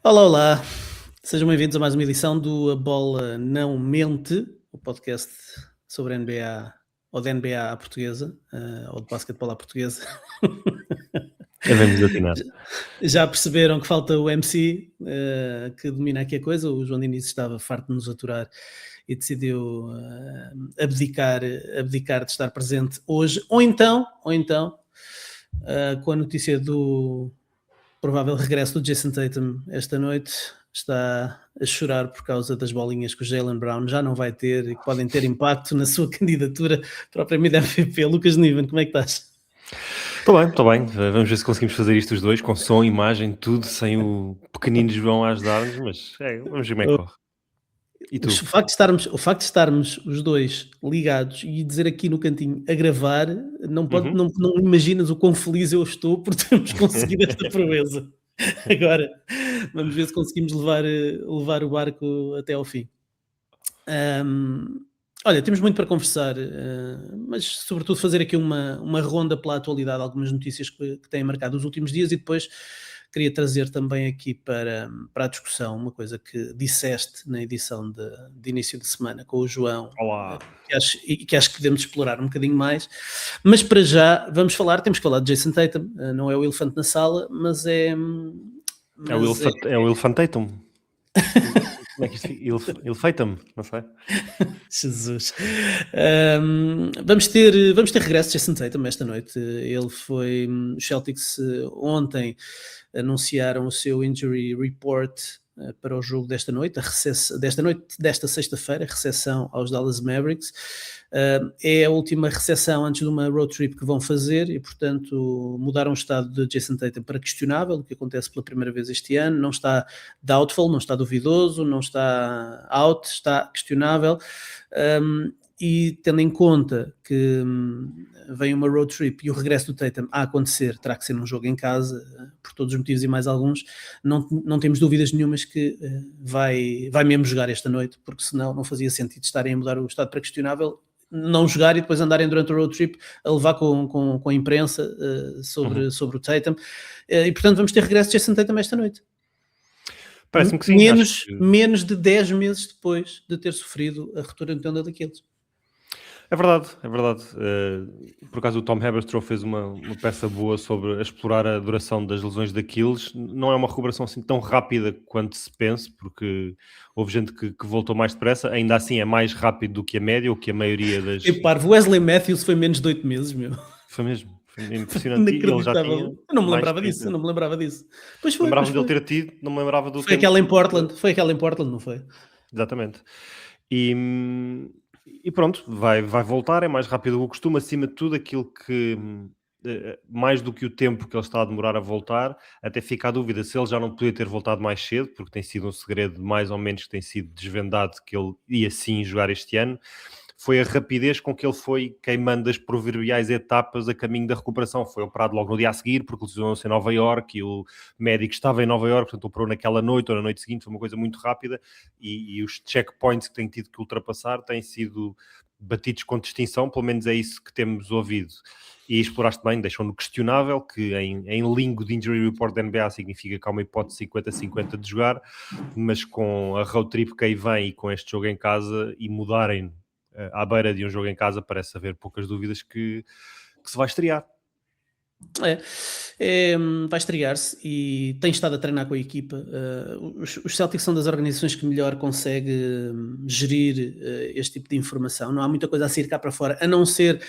Olá, olá. Sejam bem-vindos a mais uma edição do A Bola Não Mente, o podcast sobre a NBA, ou da NBA à portuguesa, ou de basquetebol à portuguesa. Devemos atinar. Já perceberam que falta o MC, que domina aqui a coisa. O João Diniz estava farto de nos aturar e decidiu abdicar de estar presente hoje, ou então com a notícia do provável regresso do Jason Tatum esta noite, está a chorar por causa das bolinhas que o Jaylen Brown já não vai ter e que podem ter impacto na sua candidatura para o prémio da MVP. Lucas Niven, como é que estás? Estou bem. Vamos ver se conseguimos fazer isto os dois, com som, imagem, tudo, sem o pequenino João a ajudar-nos, mas vamos ver como é que corre. E tu? O facto de estarmos os dois ligados e dizer aqui no cantinho a gravar, não imaginas o quão feliz eu estou por termos conseguido esta proeza. Agora, vamos ver se conseguimos levar o barco até ao fim. Olha, temos muito para conversar, mas sobretudo fazer aqui uma ronda pela atualidade, algumas notícias que têm marcado os últimos dias, e depois queria trazer também aqui para a discussão uma coisa que disseste na edição de início de semana com o João, Olá. que acho que devemos explorar um bocadinho mais. Mas para já temos que falar de Jason Tatum. Não é o elefante na sala, mas é. É o Elefantatum. Como é que isto fica? Elefatum, não sei. Jesus. Vamos ter regresso de Jason Tatum esta noite. Ele foi. Os Celtics ontem anunciaram o seu injury report para o jogo desta noite, desta sexta-feira, a recepção aos Dallas Mavericks. É a última recepção antes de uma road trip que vão fazer e, portanto, mudaram o estado de Jason Tatum para questionável, o que acontece pela primeira vez este ano. Não está doubtful, não está duvidoso, não está out, está questionável. E tendo em conta que vem uma road trip e o regresso do Tatum a acontecer, terá que ser num jogo em casa, por todos os motivos e mais alguns, não temos dúvidas nenhumas que vai mesmo jogar esta noite, porque senão não fazia sentido estarem a mudar o estado para questionável, não jogar e depois andarem durante o road trip a levar com a imprensa sobre o Tatum. E portanto vamos ter regresso de Jason Tatum esta noite. Parece-me que sim. Menos de 10 meses depois de ter sofrido a ruptura no tendão daqueles. É verdade. Por acaso o Tom Haberstroh fez uma peça boa sobre explorar a duração das lesões de Aquiles. Não é uma recuperação assim tão rápida quanto se pensa, porque houve gente que voltou mais depressa. Ainda assim é mais rápido do que a média, ou que a maioria das... E parvo, Wesley Matthews foi menos de 8 meses, meu. Foi mesmo. Foi impressionante. E ele já tinha... Eu não me lembrava disso, Pois foi. Lembrava-me dele ter tido, não me lembrava do Foi aquela em Portland, não foi? Exatamente. E pronto, vai voltar, é mais rápido do que o costume, acima de tudo aquilo que, mais do que o tempo que ele está a demorar a voltar, até fica a dúvida se ele já não podia ter voltado mais cedo, porque tem sido um segredo mais ou menos que tem sido desvendado que ele ia sim jogar este ano. Foi a rapidez com que ele foi queimando as proverbiais etapas a caminho da recuperação. Foi operado logo no dia a seguir, porque lesionou-se em Nova Iorque, e o médico estava em Nova Iorque, portanto operou naquela noite ou na noite seguinte, foi uma coisa muito rápida, e os checkpoints que tem tido que ultrapassar têm sido batidos com distinção, pelo menos é isso que temos ouvido. E exploraste bem, deixou-no questionável, que em língua de Injury Report da NBA significa que há uma hipótese 50-50 de jogar, mas com a road trip que aí vem e com este jogo em casa e mudarem à beira de um jogo em casa, parece haver poucas dúvidas que se vai estrear. Vai estrear-se e tem estado a treinar com a equipa. Os Celtics são das organizações que melhor consegue gerir este tipo de informação. Não há muita coisa a sair cá para fora, a não ser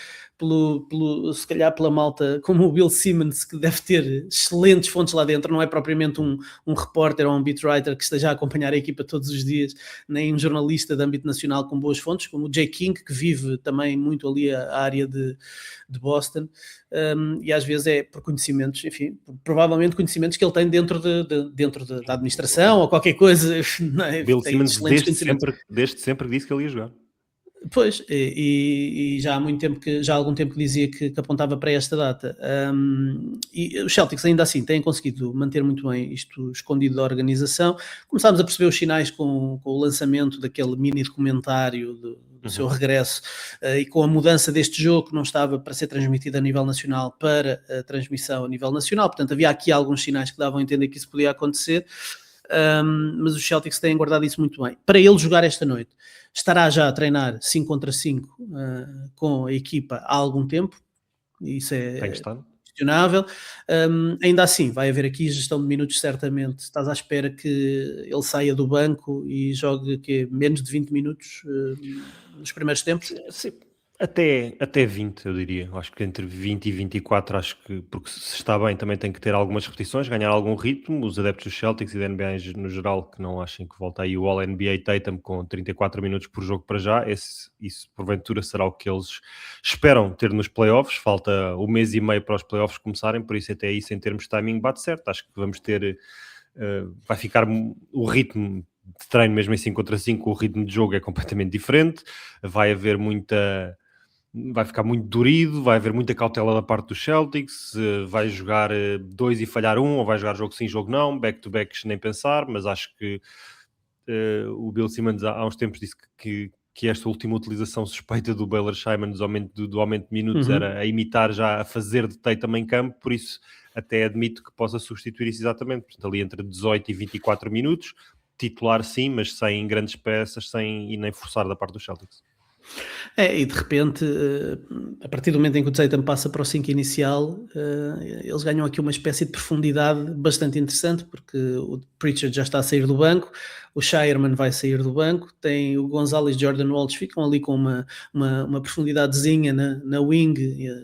se calhar pela malta como o Bill Simmons, que deve ter excelentes fontes lá dentro. Não é propriamente um repórter ou um beat writer que esteja a acompanhar a equipa todos os dias, nem um jornalista de âmbito nacional com boas fontes, como o Jay King, que vive também muito ali a área de Boston. E às vezes é por conhecimentos, enfim, provavelmente conhecimentos que ele tem dentro da administração ou qualquer coisa. Não é? Bill Simmons desde sempre disse que ele ia jogar. Pois, e já há algum tempo que dizia que apontava para esta data. E os Celtics ainda assim têm conseguido manter muito bem isto escondido da organização. Começámos a perceber os sinais com o lançamento daquele mini documentário do seu regresso e com a mudança deste jogo que não estava para ser transmitido a nível nacional para a transmissão a nível nacional. Portanto, havia aqui alguns sinais que davam a entender que isso podia acontecer. mas os Celtics têm guardado isso muito bem. Para ele jogar esta noite, estará já a treinar 5 contra 5 com a equipa há algum tempo, isso Tem que é estar. questionável. Ainda assim, vai haver aqui gestão de minutos, certamente. Estás à espera que ele saia do banco e jogue menos de 20 minutos nos primeiros tempos? Sim, até 20, eu diria. Acho que entre 20 e 24, acho que, porque se está bem, também tem que ter algumas repetições, ganhar algum ritmo. Os adeptos dos Celtics e da NBA no geral, que não achem que volta aí o All-NBA Tatum com 34 minutos por jogo para já, isso porventura será o que eles esperam ter nos playoffs. Falta um mês e meio para os playoffs começarem, por isso até isso em termos de timing bate certo. Acho que vamos ter, vai ficar o ritmo de treino mesmo em 5 contra 5, o ritmo de jogo é completamente diferente, vai haver vai ficar muito durido, vai haver muita cautela da parte dos Celtics, vai jogar 2 e falhar um, ou vai jogar jogo sim, jogo não, back-to-backs nem pensar, mas acho que o Bill Simmons há uns tempos disse que esta última utilização suspeita do Baylor Shimon do aumento de minutos era a imitar já a fazer de Tatum em campo, por isso até admito que possa substituir isso exatamente, portanto ali entre 18 e 24 minutos, titular sim, mas sem grandes peças, e nem forçar da parte dos Celtics. E de repente, a partir do momento em que o Tatum passa para o 5 inicial, eles ganham aqui uma espécie de profundidade bastante interessante, porque o Pritchard já está a sair do banco, o Shireman vai sair do banco, tem o Gonzalez e Jordan Walsh, ficam ali com uma profundidadezinha na wing,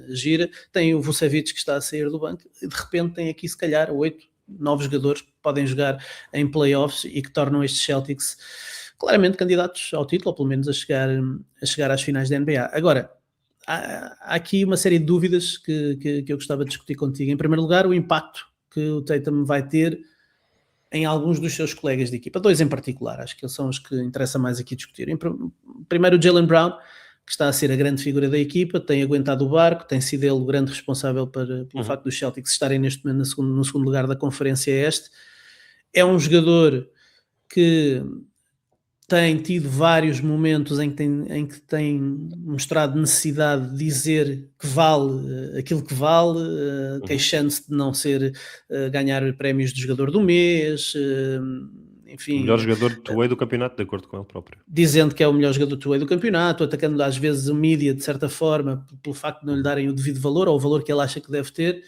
gira, tem o Vucevic que está a sair do banco, e de repente tem aqui se calhar 8, 9 jogadores que podem jogar em playoffs e que tornam estes Celtics claramente candidatos ao título, ou pelo menos a chegar às finais da NBA. Agora, há aqui uma série de dúvidas que eu gostava de discutir contigo. Em primeiro lugar, o impacto que o Tatum vai ter em alguns dos seus colegas de equipa, 2 em particular, acho que são os que interessa mais aqui discutir. Primeiro, o Jaylen Brown, que está a ser a grande figura da equipa, tem aguentado o barco, tem sido ele o grande responsável pelo facto dos Celtics estarem neste momento no segundo lugar da Conferência Este. É um jogador que tem tido vários momentos em que tem mostrado necessidade de dizer que vale aquilo que vale, queixando-se de não ganhar prémios de jogador do mês, O enfim, melhor jogador de two-way do campeonato, de acordo com ele próprio. dizendo que é o melhor jogador two-way do campeonato, atacando às vezes o mídia de certa forma pelo facto de não lhe darem o devido valor ou o valor que ele acha que deve ter.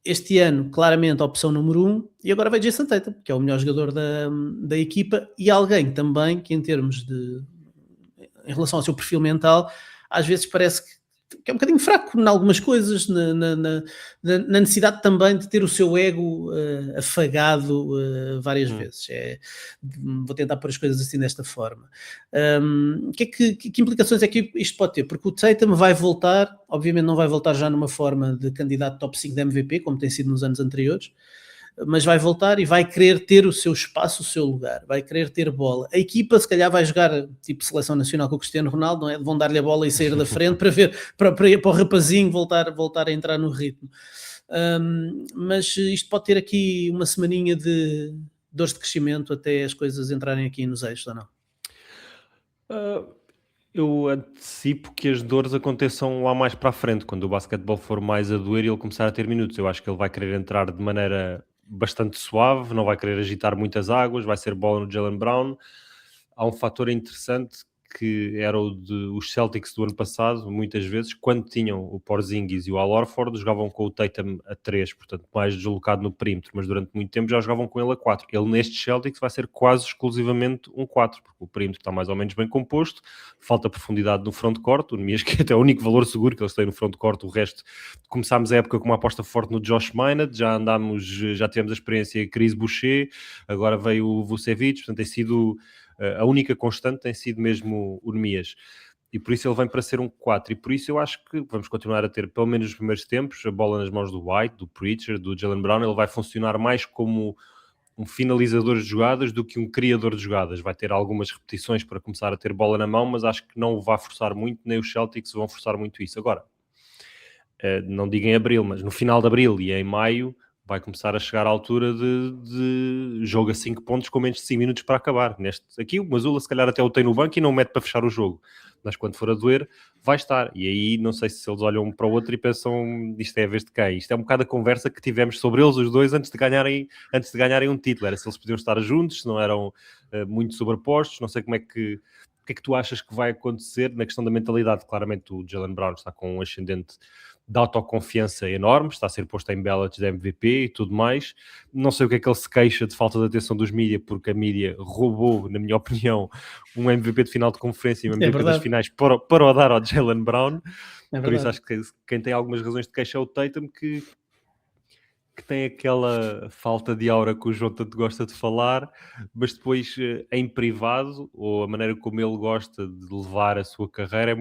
Este ano, claramente, a opção número 1, e agora vai Jason Tatum, que é o melhor jogador da equipa, e alguém também que, em relação ao seu perfil mental, às vezes parece que é um bocadinho fraco em algumas coisas, na necessidade também de ter o seu ego afagado várias vezes. Vou tentar pôr as coisas assim desta forma. Que implicações é que isto pode ter? Porque o Tatum vai voltar, obviamente não vai voltar já numa forma de candidato top 5 da MVP, como tem sido nos anos anteriores, mas vai voltar e vai querer ter o seu espaço, o seu lugar, vai querer ter bola. A equipa se calhar vai jogar tipo seleção nacional com o Cristiano Ronaldo, não é? Vão dar-lhe a bola e sair da frente para ver, para o rapazinho voltar a entrar no ritmo. Mas isto pode ter aqui uma semaninha de dores de crescimento até as coisas entrarem aqui nos eixos, ou não? Eu antecipo que as dores aconteçam lá mais para a frente, quando o basquetebol for mais a doer e ele começar a ter minutos. Eu acho que ele vai querer entrar de maneira bastante suave, não vai querer agitar muitas águas, vai ser bola no Jaylen Brown. Há um fator interessante que era o os Celtics do ano passado, muitas vezes, quando tinham o Porzingis e o Al Horford, jogavam com o Tatum a 3, portanto mais deslocado no perímetro, mas durante muito tempo já jogavam com ele a 4. Ele nestes Celtics vai ser quase exclusivamente um 4, porque o perímetro está mais ou menos bem composto, falta profundidade no frontcourt, o Nemias que é até o único valor seguro que eles têm no frontcourt, o resto, começámos a época com uma aposta forte no Josh Minott, já tivemos a experiência Chris Boucher, agora veio o Vucevic, portanto tem sido... A única constante tem sido mesmo o Nemias. E por isso ele vem para ser um 4. E por isso eu acho que vamos continuar a ter, pelo menos nos primeiros tempos, a bola nas mãos do White, do Pritchard, do Jaylen Brown. Ele vai funcionar mais como um finalizador de jogadas do que um criador de jogadas. Vai ter algumas repetições para começar a ter bola na mão, mas acho que não o vai forçar muito, nem os Celtics vão forçar muito isso. Agora, não digo em abril, mas no final de abril e em maio, vai começar a chegar à altura de jogo a 5 pontos com menos de 5 minutos para acabar. Aqui o Mazula se calhar até o tem no banco e não o mete para fechar o jogo, mas quando for a doer vai estar, e aí não sei se eles olham um para o outro e pensam, isto é a vez de quem? Isto é um bocado a conversa que tivemos sobre eles os dois antes de ganharem um título, era se eles podiam estar juntos, se não eram muito sobrepostos, não sei como é que o que é que tu achas que vai acontecer na questão da mentalidade? Claramente o Jaylen Brown está com um ascendente de autoconfiança enorme, está a ser posto em ballots de MVP e tudo mais. Não sei o que é que ele se queixa de falta de atenção dos mídia, porque a mídia roubou, na minha opinião, um MVP de final de conferência e um É MVP das verdade, finais para o dar ao Jaylen Brown. é Por isso verdade. acho que quem tem algumas razões de queixa é o Tatum, que tem aquela falta de aura que o João tanto gosta de falar, mas depois em privado, ou a maneira como ele gosta de levar a sua carreira,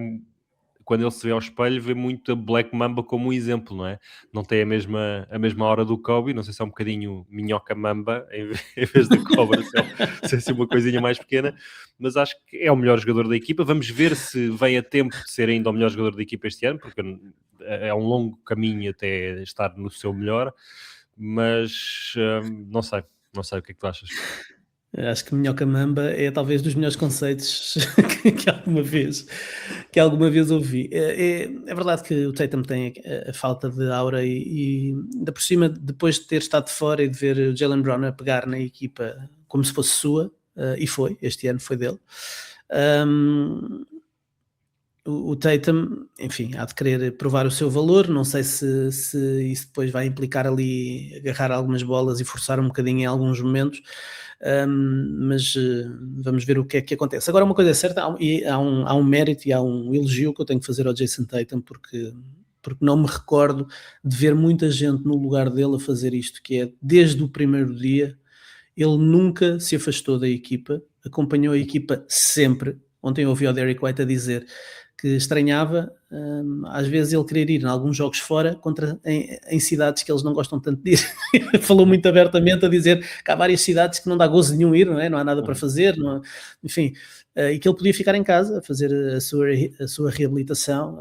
quando ele se vê ao espelho, vê muito a Black Mamba como um exemplo, não é? Não tem a mesma aura do Kobe, não sei se é um bocadinho minhoca Mamba, em vez de cobra, se é assim uma coisinha mais pequena, mas acho que é o melhor jogador da equipa. Vamos ver se vem a tempo de ser ainda o melhor jogador da equipa este ano, porque é um longo caminho até estar no seu melhor, mas não sei o que é que tu achas. Acho que Minhoca Mamba é talvez dos melhores conceitos que alguma vez ouvi. É verdade que o Tatum tem a falta de aura e ainda por cima, depois de ter estado fora e de ver o Jaylen Brown a pegar na equipa como se fosse sua, e foi, este ano foi dele. Hum, o Tatum, enfim, há de querer provar o seu valor. Não sei se isso depois vai implicar ali agarrar algumas bolas e forçar um bocadinho em alguns momentos, mas vamos ver o que é que acontece. Agora, uma coisa é certa, há um mérito e há um elogio que eu tenho que fazer ao Jason Tatum, porque não me recordo de ver muita gente no lugar dele a fazer isto, que é desde o primeiro dia, ele nunca se afastou da equipa, acompanhou a equipa sempre. Ontem eu ouvi o Derek White a dizer que estranhava, às vezes ele querer ir em alguns jogos fora em cidades que eles não gostam tanto de ir. Falou muito abertamente a dizer que há várias cidades que não dá gozo nenhum ir, não é? Não há nada para Uhum. fazer, não, enfim, e que ele podia ficar em casa a fazer a sua reabilitação,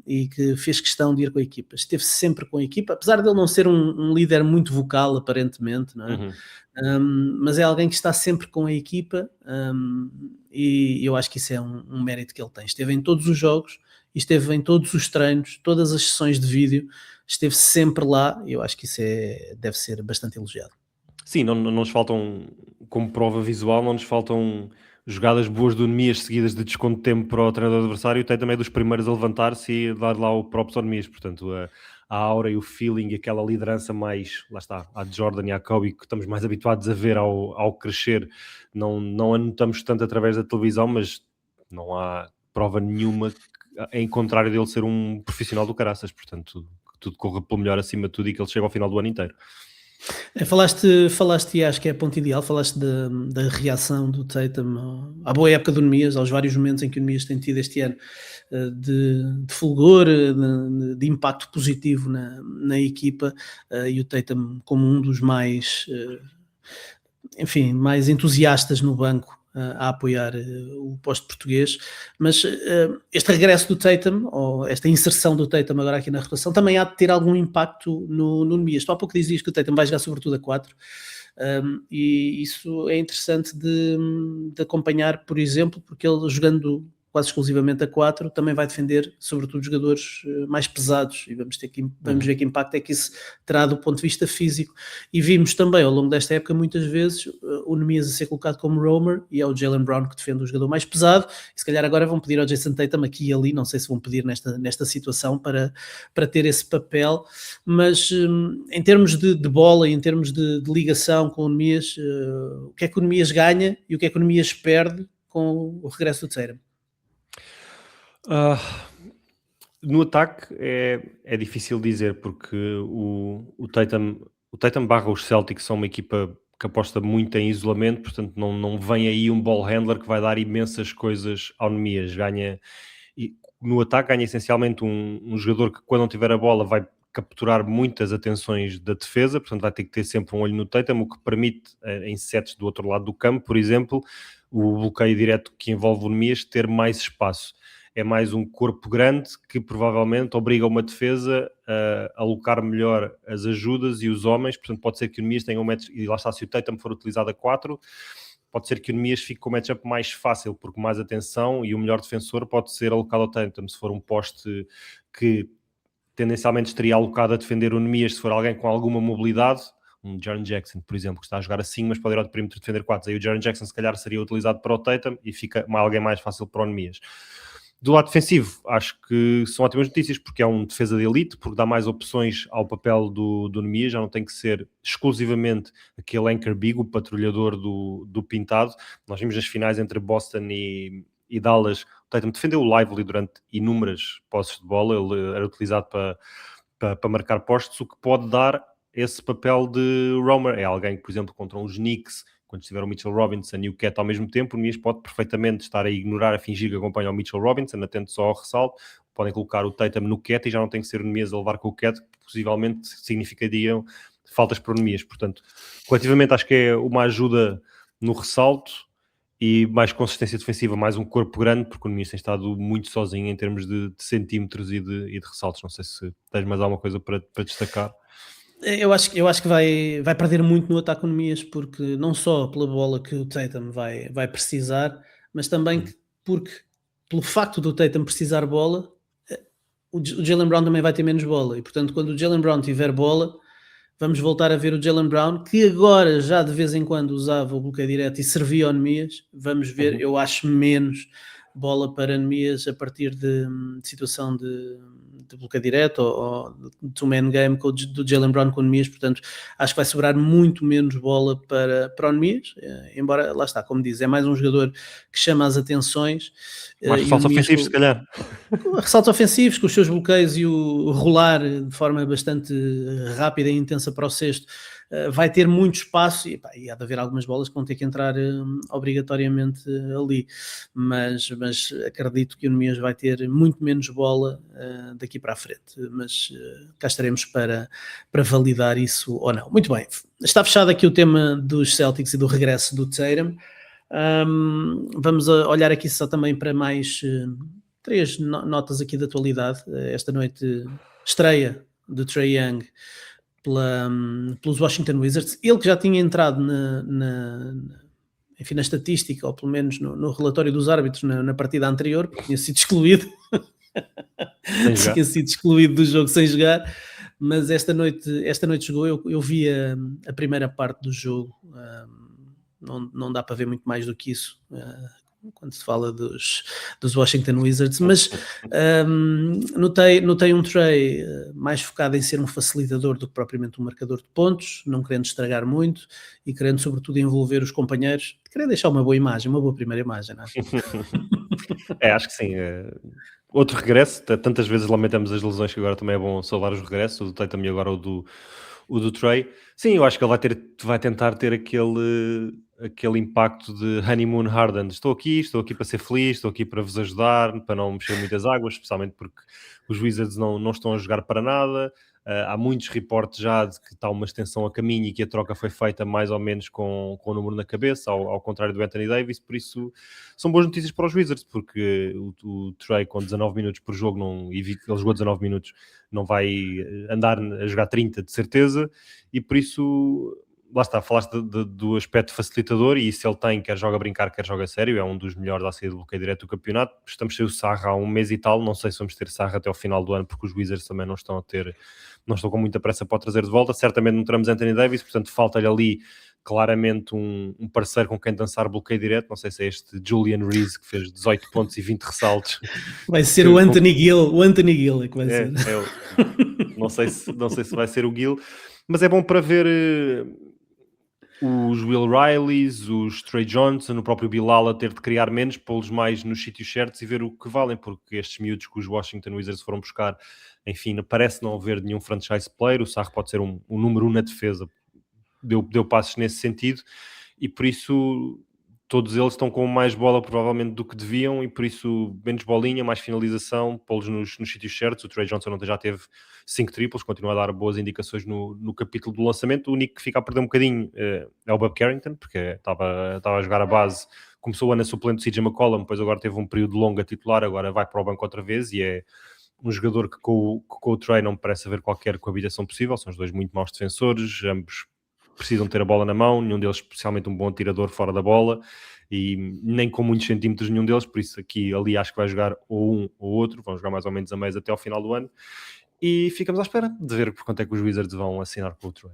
e que fez questão de ir com a equipa. Esteve sempre com a equipa, apesar de ele não ser um líder muito vocal, aparentemente, não é? Uhum. Mas é alguém que está sempre com a equipa, e eu acho que isso é um mérito que ele tem. Esteve em todos os jogos, esteve em todos os treinos, todas as sessões de vídeo, esteve sempre lá. Eu acho que isso deve ser bastante elogiado. Sim, não nos faltam, como prova visual, não nos faltam jogadas boas do Nemias seguidas de desconto de tempo para o treinador adversário. O Tem também é dos primeiros a levantar-se e a dar lá o próprio ao Nemias. Portanto, a aura e o feeling, aquela liderança mais, lá está, à Jordan e à Kobe, que estamos mais habituados a ver ao crescer, não a notamos tanto através da televisão, mas não há prova nenhuma em contrário dele ser um profissional do caraças. Portanto, que tudo corra pelo melhor acima de tudo e que ele chegue ao final do ano inteiro. Falaste, e acho que é a ponto ideal, falaste da reação do Tatum à boa época do Nemias, aos vários momentos em que o Nemias tem tido este ano, de fulgor, de impacto positivo na equipa, e o Tatum como um dos mais, enfim, mais entusiastas no banco, a apoiar o posto português. Mas este regresso do Tatum, ou esta inserção do Tatum agora aqui na rotação, também há de ter algum impacto no Nemias. Tu há pouco dizias que o Tatum vai jogar sobretudo a 4, e isso é interessante de acompanhar, por exemplo, porque ele jogando quase exclusivamente a 4 também vai defender sobretudo jogadores mais pesados, e vamos Uhum. ver que impacto é que isso terá do ponto de vista físico. E vimos também ao longo desta época muitas vezes o Nemias a ser colocado como roamer, e é o Jaylen Brown que defende o jogador mais pesado, e se calhar agora vão pedir ao Jason Tatum aqui e ali, não sei se vão pedir nesta situação para ter esse papel, mas em termos de bola e em termos de ligação com o Nemias, o que é que o Nemias ganha e o que é que o Nemias perde com o regresso do Tatum? Ah, no ataque é difícil dizer, porque o Tatum barra os Celtics são uma equipa que aposta muito em isolamento, portanto não vem aí um ball handler que vai dar imensas coisas ao Nemias. E no ataque ganha essencialmente um jogador que, quando não tiver a bola, vai capturar muitas atenções da defesa, portanto vai ter que ter sempre um olho no Tatum, o que permite em sets do outro lado do campo, por exemplo, o bloqueio direto que envolve o Nemias ter mais espaço. é mais um corpo grande que provavelmente obriga uma defesa a alocar melhor as ajudas e os homens, portanto pode ser que o Nemias tenha um match, e lá está, se o Tatum for utilizado a 4, pode ser que o Nemias fique com o matchup mais fácil, porque mais atenção e o melhor defensor pode ser alocado ao Tatum, se for um poste que tendencialmente estaria alocado a defender o Nemias, se for alguém com alguma mobilidade, um Jaren Jackson, por exemplo, que está a jogar assim, mas pode ir ao perímetro defender 4, aí o Jaren Jackson se calhar seria utilizado para o Tatum e fica alguém mais fácil para o Nemias. Do lado defensivo, acho que são ótimas notícias, porque é um defesa de elite, porque dá mais opções ao papel do Nemias, já não tem que ser exclusivamente aquele anchor big, o patrulhador do pintado. Nós vimos nas finais entre Boston e Dallas, o Tatum defendeu o Lively durante inúmeras posses de bola, ele era utilizado para marcar postos, o que pode dar esse papel de roamer. É alguém que, por exemplo, contra uns Knicks, quando estiver o Mitchell Robinson e o Cat ao mesmo tempo, o Nemias pode perfeitamente estar a ignorar, a fingir que acompanha o Mitchell Robinson, atento só ao ressalto. Podem colocar o Tatum no Cat e já não tem que ser o Nemias a levar com o Cat, que possivelmente significariam faltas para o Nemias. Portanto, coletivamente acho que é uma ajuda no ressalto e mais consistência defensiva, mais um corpo grande, porque o Nemias tem estado muito sozinho em termos de centímetros e de ressaltos. Não sei se tens mais alguma coisa para destacar. Eu acho que vai perder muito no ataque com Nemias, porque não só pela bola que o Tatum vai precisar, mas também porque, pelo facto do Tatum precisar bola, o Jaylen Brown também vai ter menos bola. E, portanto, quando o Jaylen Brown tiver bola, vamos voltar a ver o Jaylen Brown, que agora já de vez em quando usava o bloqueio direto e servia ao Nemias. Vamos ver, eu acho menos bola para Nemias a partir de situação de bloqueio direto ou de two-man game do Jaylen Brown com o Nemias, portanto acho que vai sobrar muito menos bola para o Nemias, embora, lá está, como diz, é mais um jogador que chama as atenções. Mais ressaltos ofensivos, se calhar. Ressaltos ofensivos, com os seus bloqueios e o rolar de forma bastante rápida e intensa para o cesto, vai ter muito espaço e há de haver algumas bolas que vão ter que entrar obrigatoriamente ali, mas acredito que o Nemias vai ter muito menos bola daqui para a frente, mas cá estaremos para validar isso ou não. Muito bem, está fechado aqui o tema dos Celtics e do regresso do Tatum. Vamos olhar aqui só também para mais 3 notas aqui da atualidade. Esta noite estreia de Trae Young pelos Washington Wizards. Ele que já tinha entrado na estatística, ou pelo menos no relatório dos árbitros na partida anterior, porque tinha sido excluído. Tinha sido excluído do jogo sem jogar, mas esta noite jogou. Eu vi a primeira parte do jogo. Não dá para ver muito mais do que isso quando se fala dos Washington Wizards, mas notei um Trae mais focado em ser um facilitador do que propriamente um marcador de pontos, não querendo estragar muito e querendo sobretudo envolver os companheiros, querendo deixar uma boa imagem, uma boa primeira imagem, não é? Acho que sim. Outro regresso, tantas vezes lamentamos as lesões que agora também é bom salvar os regressos, o do Tatum e agora o do Trae. Sim, eu acho que ele vai tentar ter aquele impacto de honeymoon Harden. Estou aqui para ser feliz, estou aqui para vos ajudar, para não mexer muitas águas, especialmente porque os Wizards não estão a jogar para nada. Há muitos reportes já de que está uma extensão a caminho e que a troca foi feita mais ou menos com o número na cabeça, ao contrário do Anthony Davis, por isso são boas notícias para os Wizards, porque o Trae com 19 minutos por jogo, ele jogou 19 minutos, não vai andar a jogar 30 de certeza, e por isso, lá está, falaste do aspecto facilitador, e se ele tem, quer joga a brincar, quer joga a sério, é um dos melhores a sair do bloqueio direto do campeonato. Estamos sem o Sarra há um mês e tal, não sei se vamos ter Sarra até ao final do ano, porque os Wizards também não estão com muita pressa para o trazer de volta. Certamente não teremos Anthony Davis, portanto falta-lhe ali claramente um parceiro com quem dançar bloqueio direto. Não sei se é este Julian Reese que fez 18 pontos e 20 ressaltos. Vai ser o Anthony Gill é que vai ser. Não sei se vai ser o Gill, mas é bom para ver os Will Rileys, os Trey Johnson, o próprio Bilal a ter de criar menos, pô-los mais nos sítios certos e ver o que valem, porque estes miúdos que os Washington Wizards foram buscar, enfim, parece não haver nenhum franchise player. O Sarr pode ser um número 1 na defesa, deu passos nesse sentido, e por isso todos eles estão com mais bola provavelmente do que deviam e por isso menos bolinha, mais finalização, pô-los nos sítios certos. O Trey Johnson ontem já teve 5 triplos, continua a dar boas indicações no capítulo do lançamento. O único que fica a perder um bocadinho é o Bob Carrington, porque estava a jogar a base, começou o ano a suplente do CJ McCollum, depois agora teve um período longo a titular, agora vai para o banco outra vez e é um jogador que com o Trey não parece haver qualquer coabitação possível. São os dois muito maus defensores, ambos precisam ter a bola na mão, nenhum deles especialmente um bom atirador fora da bola e nem com muitos centímetros nenhum deles, por isso aqui ali acho que vai jogar ou um ou outro, vão jogar mais ou menos a mês até ao final do ano e ficamos à espera de ver por quanto é que os Wizards vão assinar com o Trey.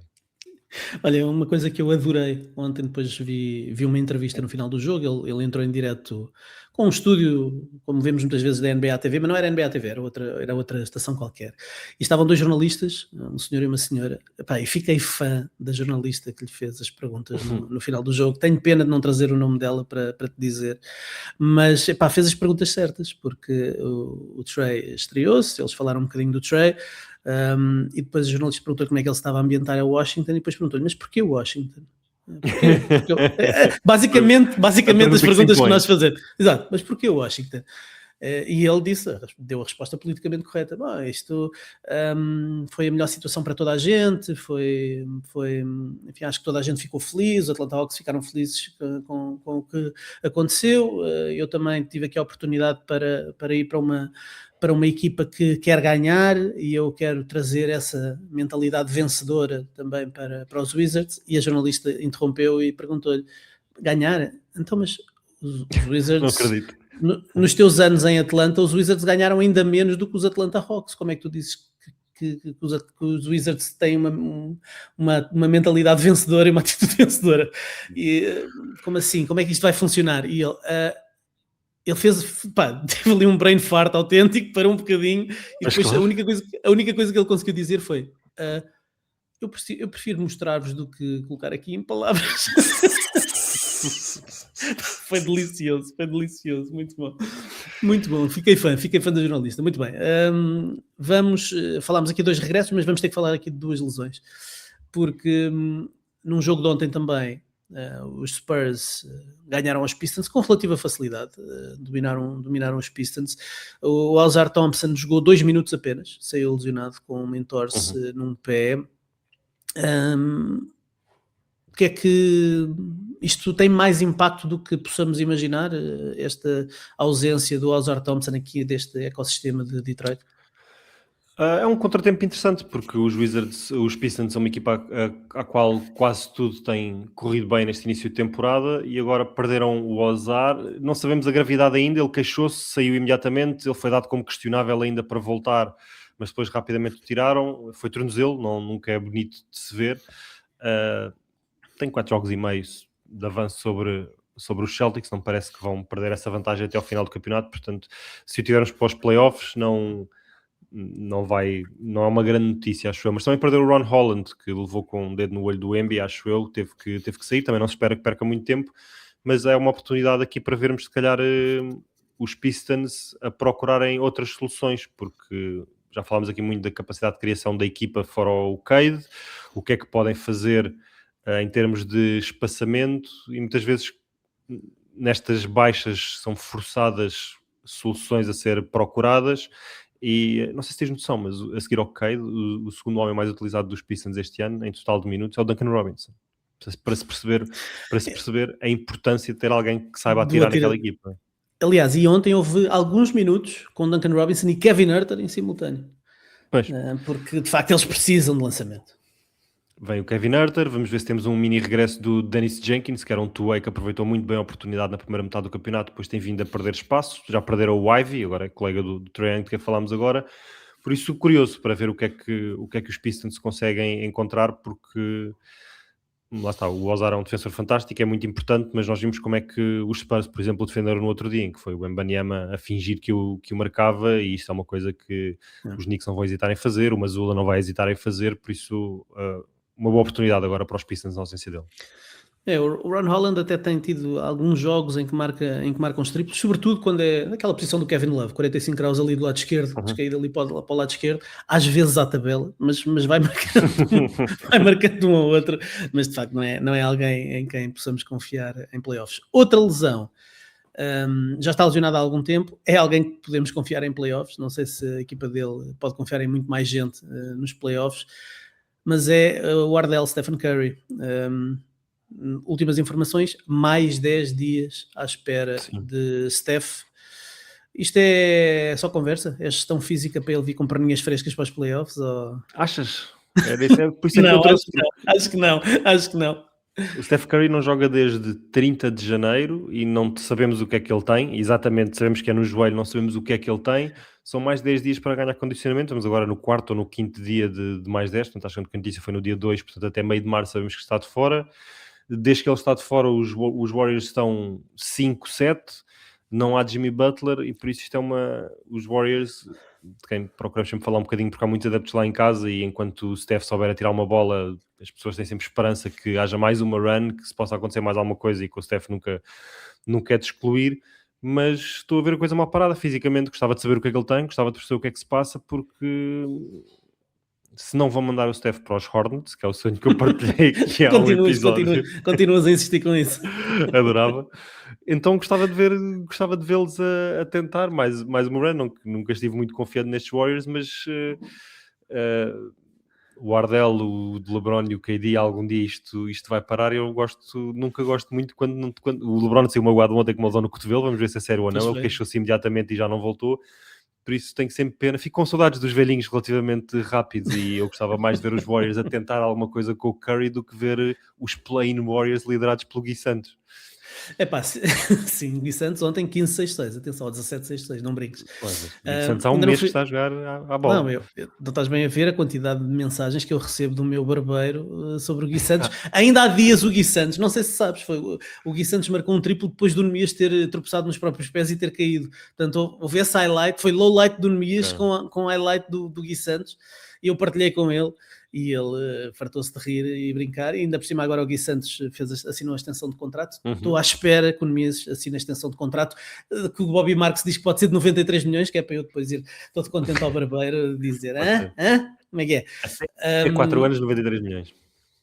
Olha, uma coisa que eu adorei ontem, depois vi uma entrevista no final do jogo, ele entrou em direto com um estúdio, como vemos muitas vezes da NBA TV, mas não era NBA TV, era outra estação qualquer. E estavam dois jornalistas, um senhor e uma senhora, epá, e fiquei fã da jornalista que lhe fez as perguntas no final do jogo. Tenho pena de não trazer o nome dela para te dizer, mas epá, fez as perguntas certas, porque o Trey estreou-se, eles falaram um bocadinho do Trey, e depois o jornalista perguntou como é que ele estava a ambientar a Washington e depois perguntou-lhe, mas porquê Washington? Basicamente as perguntas que nós fazemos. Exato, mas porquê Washington? E ele deu a resposta politicamente correta. Bom, isto foi a melhor situação para toda a gente, enfim, acho que toda a gente ficou feliz, os Atlanta Hawks ficaram felizes com o que aconteceu. Eu também tive aqui a oportunidade para ir para uma equipa que quer ganhar e eu quero trazer essa mentalidade vencedora também para os Wizards. E a jornalista interrompeu e perguntou-lhe, ganhar? Então, mas os Wizards... Não acredito. Nos teus anos em Atlanta, os Wizards ganharam ainda menos do que os Atlanta Hawks. Como é que tu dizes que os Wizards têm uma mentalidade vencedora e uma atitude vencedora? E, como assim? Como é que isto vai funcionar? E ele fez, teve ali um brain fart autêntico, parou um bocadinho e depois claro. a única coisa que ele conseguiu dizer foi eu prefiro mostrar-vos do que colocar aqui em palavras. Foi delicioso, muito bom, fiquei fã da jornalista, muito bem. Falámos aqui de 2 regressos, mas vamos ter que falar aqui de 2 lesões, porque num jogo de ontem também os Spurs ganharam os Pistons com relativa facilidade, dominaram os Pistons. O Ausar Thompson jogou 2 minutos apenas, saiu lesionado com uma entorse num pé. O que é que isto tem mais impacto do que possamos imaginar, esta ausência do Ausar Thompson aqui deste ecossistema de Detroit? É um contratempo interessante porque os Pistons são uma equipa à qual quase tudo tem corrido bem neste início de temporada e agora perderam o Ausar. Não sabemos a gravidade ainda, ele queixou-se, saiu imediatamente, ele foi dado como questionável ainda para voltar, mas depois rapidamente o tiraram. Foi tornozelo, nunca é bonito de se ver. Tem 4 jogos e meio de avanço sobre os Celtics, não parece que vão perder essa vantagem até ao final do campeonato, portanto, se o tivermos para os playoffs, não é uma grande notícia, acho eu, mas também perder o Ron Holland, que levou com um dedo no olho do Embiid, acho eu, teve que sair, também não se espera que perca muito tempo, mas é uma oportunidade aqui para vermos se calhar os Pistons a procurarem outras soluções, porque já falámos aqui muito da capacidade de criação da equipa fora o Cade, o que é que podem fazer em termos de espaçamento, e muitas vezes nestas baixas são forçadas soluções a ser procuradas, e não sei se tens noção, mas a seguir ao Cade, o segundo homem mais utilizado dos Pistons este ano, em total de minutos, é o Duncan Robinson. Para se perceber a importância de ter alguém que saiba atirar naquela equipa. Aliás, e ontem houve alguns minutos com Duncan Robinson e Kevin Huerter em simultâneo. Porque, de facto, eles precisam de lançamento. Vem o Kevin Huerter, vamos ver se temos um mini regresso do Dennis Jenkins, que era um two-way que aproveitou muito bem a oportunidade na primeira metade do campeonato, depois tem vindo a perder espaço, já perderam o Ivy, agora é colega do Trae Young que falámos agora, por isso curioso para ver o que é que os Pistons conseguem encontrar, porque lá está, o Ausar é um defensor fantástico, é muito importante, mas nós vimos como é que os Spurs, por exemplo, o defenderam no outro dia, em que foi o Wembanyama a fingir que o marcava, e isto é uma coisa que os Knicks não vão hesitar em fazer, o Mazzulla não vai hesitar em fazer, por isso uma boa oportunidade agora para os Pistons na ausência dele. O Ron Holland até tem tido alguns jogos em que marca uns triplos, sobretudo quando é naquela posição do Kevin Love, 45 graus ali do lado esquerdo, Uhum. descaído ali para o lado esquerdo, às vezes à tabela, mas vai marcando, vai marcando um ou outro, mas de facto não é alguém em quem possamos confiar em playoffs. Outra lesão, já está lesionado há algum tempo, é alguém que podemos confiar em playoffs, não sei se a equipa dele pode confiar em muito mais gente nos playoffs, mas é o Ardell Stephen Curry. Últimas informações, mais 10 dias à espera Sim. de Steph. Isto é só conversa? É gestão física para ele vir com perninhas frescas para os playoffs? Ou... Achas? Por isso é que eu Não, trouxe. acho que não, acho que não. O Steph Curry não joga desde 30 de janeiro e não sabemos o que é que ele tem. Exatamente, sabemos que é no joelho, não sabemos o que é que ele tem. São mais 10 dias para ganhar condicionamento. Estamos agora no quarto ou no quinto dia de mais 10. Portanto, acho que a notícia foi no dia 2, portanto, até meio de março sabemos que está de fora. Desde que ele está de fora, os Warriors estão 5-7. Não há Jimmy Butler e por isso isto é os Warriors, de quem procuramos sempre falar um bocadinho, porque há muitos adeptos lá em casa e enquanto o Steph souber atirar uma bola, as pessoas têm sempre esperança que haja mais uma run, que se possa acontecer mais alguma coisa e que o Steph nunca é de excluir. Mas estou a ver a coisa mal parada fisicamente. Gostava de saber o que é que ele tem, gostava de perceber o que é que se passa, porque se não vão mandar o Steph para os Hornets, que é o sonho que eu partilhei aqui há um episódio, continuas a insistir com isso. adorava. Então gostava de vê-los a tentar mais uma run. Nunca estive muito confiante nestes Warriors, mas o Ardell, o de LeBron e o KD, algum dia isto vai parar. Eu nunca gosto muito quando o LeBron saiu magoado ontem com uma lesão no cotovelo, vamos ver se é sério ou não. Ele queixou-se imediatamente e já não voltou. Por isso tenho sempre pena. Fico com saudades dos velhinhos relativamente rápidos e eu gostava mais de ver os Warriors a tentar alguma coisa com o Curry do que ver os Plain Warriors liderados pelo Gui Santos. Sim, o Gui Santos ontem 15-6-6, atenção, 17-6-6, não brinques. O Gui Santos há um mês que está a jogar à bola. Não, não estás bem a ver a quantidade de mensagens que eu recebo do meu barbeiro sobre o Gui Santos. Ainda há dias o Gui Santos, não sei se sabes, o Gui Santos marcou um triplo depois do Nemias ter tropeçado nos próprios pés e ter caído. Portanto, houve esse highlight, foi low light do Nemias com highlight do Gui Santos e eu partilhei com ele. E ele fartou-se de rir e brincar, e ainda por cima agora o Gui Santos assinou a extensão de contrato. Estou à espera que o Nemias assine a extensão de contrato, que o Bobby Marks diz que pode ser de 93 milhões, que é para eu depois ir todo contente ao barbeiro dizer, como é que é? É 4 anos, 93 milhões.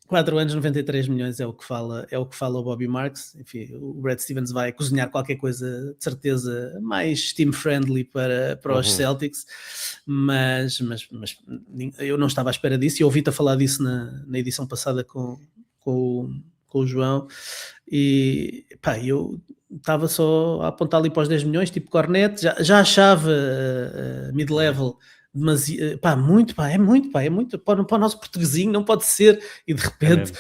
4 anos, 93 milhões é o que fala o Bobby Marks. Enfim, o Brad Stevens vai cozinhar qualquer coisa de certeza mais team-friendly para os Celtics, mas eu não estava à espera disso e ouvi-te a falar disso na edição passada com o João e pá, eu estava só a apontar ali para os 10 milhões, tipo Cornet, já achava mid-level, mas é muito para o nosso portuguesinho, não pode ser, e de repente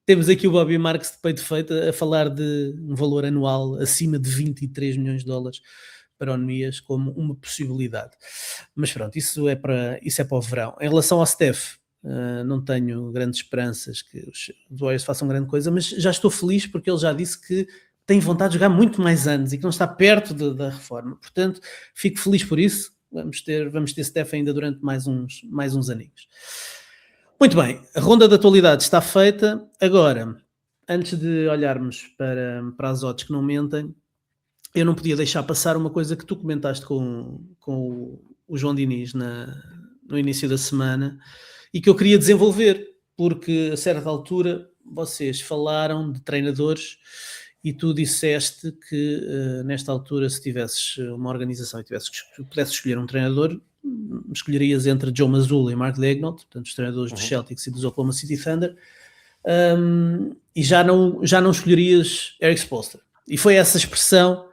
temos aqui o Bobby Marks de peito feito a falar de um valor anual acima de 23 milhões de dólares para o Nemias como uma possibilidade. Mas pronto, isso é para o verão. Em relação ao Steph, não tenho grandes esperanças que os Warriors façam grande coisa, mas já estou feliz porque ele já disse que tem vontade de jogar muito mais anos e que não está perto da reforma. Portanto, fico feliz por isso. Vamos ter Steph ainda durante mais uns aninhos. Muito bem, a ronda de atualidade está feita. Agora, antes de olharmos para as odds que não mentem, eu não podia deixar passar uma coisa que tu comentaste com o João Diniz no início da semana e que eu queria desenvolver, porque a certa altura vocês falaram de treinadores e tu disseste que nesta altura, se tivesses uma organização e pudesses escolher um treinador, escolherias entre Joe Mazzulla e Mark Daigneault, portanto os treinadores dos Celtics e dos Oklahoma City Thunder, e já não escolherias Eric Spoelstra. E foi essa expressão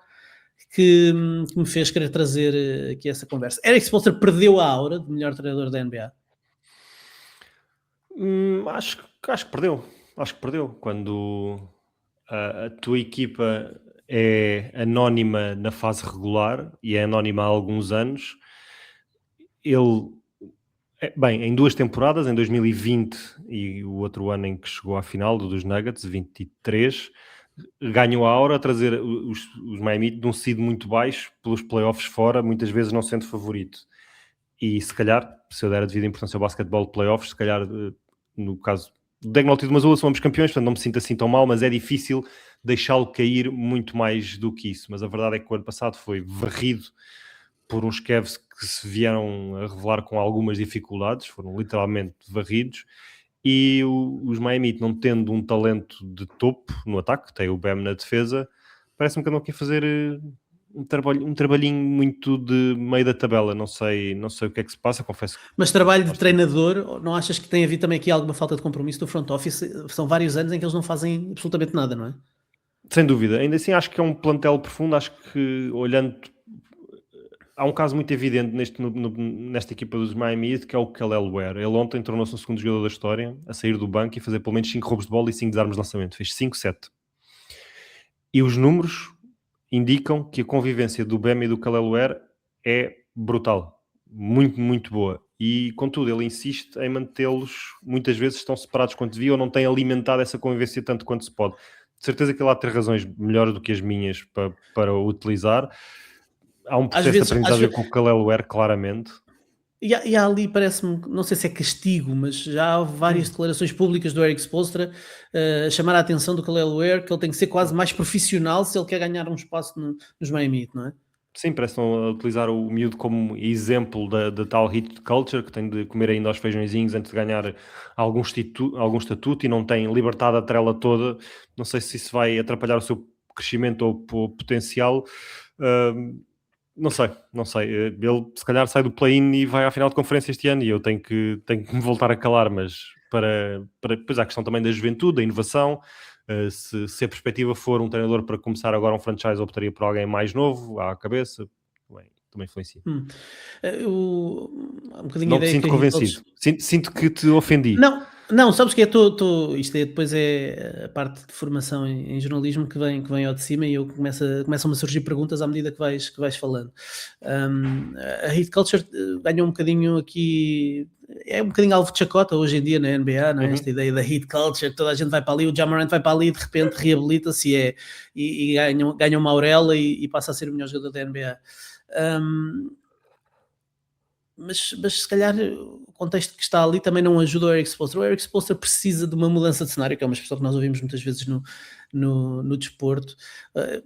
que me fez querer trazer aqui essa conversa. Eric Spoelstra perdeu a aura de melhor treinador da NBA? Acho que perdeu. Acho que perdeu. Quando a tua equipa é anónima na fase regular e é anónima há alguns anos, em 2 temporadas, em 2020 e o outro ano em que chegou à final dos Nuggets, 23, ganhou a aura a trazer os Miami de um seed muito baixo pelos playoffs fora, muitas vezes não sendo favorito. E se calhar, se eu der a devida importância ao basquetebol de playoffs, se calhar, no caso Dagnall e do Mazzulla são ambos campeões, portanto não me sinto assim tão mal, mas é difícil deixá-lo cair muito mais do que isso. Mas a verdade é que o ano passado foi varrido por uns Cavs que se vieram a revelar com algumas dificuldades, foram literalmente varridos, e os Miami Heat, não tendo um talento de topo no ataque, tem o Bam na defesa, parece-me que andam aqui a fazer um trabalhinho muito de meio da tabela, não sei o que é que se passa, confesso. Mas trabalho de treinador, não achas que tem havido também aqui alguma falta de compromisso do front office? São vários anos em que eles não fazem absolutamente nada, não é? Sem dúvida, ainda assim acho que é um plantel profundo, acho que olhando, há um caso muito evidente nesta equipa dos Miami Heat, que é o Kelly Ware. Ele ontem tornou-se o segundo jogador da história a sair do banco e fazer pelo menos 5 roubos de bola e 5 desarmes de lançamento, fez 5-7. E os números indicam que a convivência do Bam e do Kelly Ware é brutal, muito, muito boa. E, contudo, ele insiste em mantê-los, muitas vezes estão separados quanto devia ou não tem alimentado essa convivência tanto quanto se pode. De certeza que ele há de ter razões melhores do que as minhas para utilizar. Há um processo de aprendizagem com o Kelly Ware, claramente. E há ali, parece-me, não sei se é castigo, mas já há várias declarações públicas do Erik Spoelstra a chamar a atenção do Kelly Ware, que ele tem que ser quase mais profissional se ele quer ganhar um espaço nos Miami Heat, não é? Sim, parece que estão a utilizar o miúdo como exemplo da tal hit culture, que tem de comer ainda aos feijõezinhos antes de ganhar algum estatuto, e não tem libertado a trela toda. Não sei se isso vai atrapalhar o seu crescimento ou potencial. Não sei. Ele se calhar sai do play-in e vai à final de conferência este ano, e eu tenho que me voltar a calar, mas depois há a questão também da juventude, da inovação. Se a perspectiva for um treinador para começar agora um franchise, optaria por alguém mais novo à cabeça. Bem, também influencia. Um bocadinho Não te sinto convencido. Sinto que te ofendi. Não, sabes que isto depois é a parte de formação em jornalismo que vem ao de cima, e começam-me a surgir perguntas à medida que vais falando. A Heat Culture ganhou um bocadinho aqui, é um bocadinho alvo de chacota hoje em dia na NBA, não é? Esta ideia da Heat Culture, que toda a gente vai para ali, o Ja Morant vai para ali e de repente reabilita-se e ganha uma auréola e passa a ser o melhor jogador da NBA. Mas se calhar o contexto que está ali também não ajuda o Erik Spoelstra. O Erik Spoelstra precisa de uma mudança de cenário, que é uma expressão que nós ouvimos muitas vezes no desporto.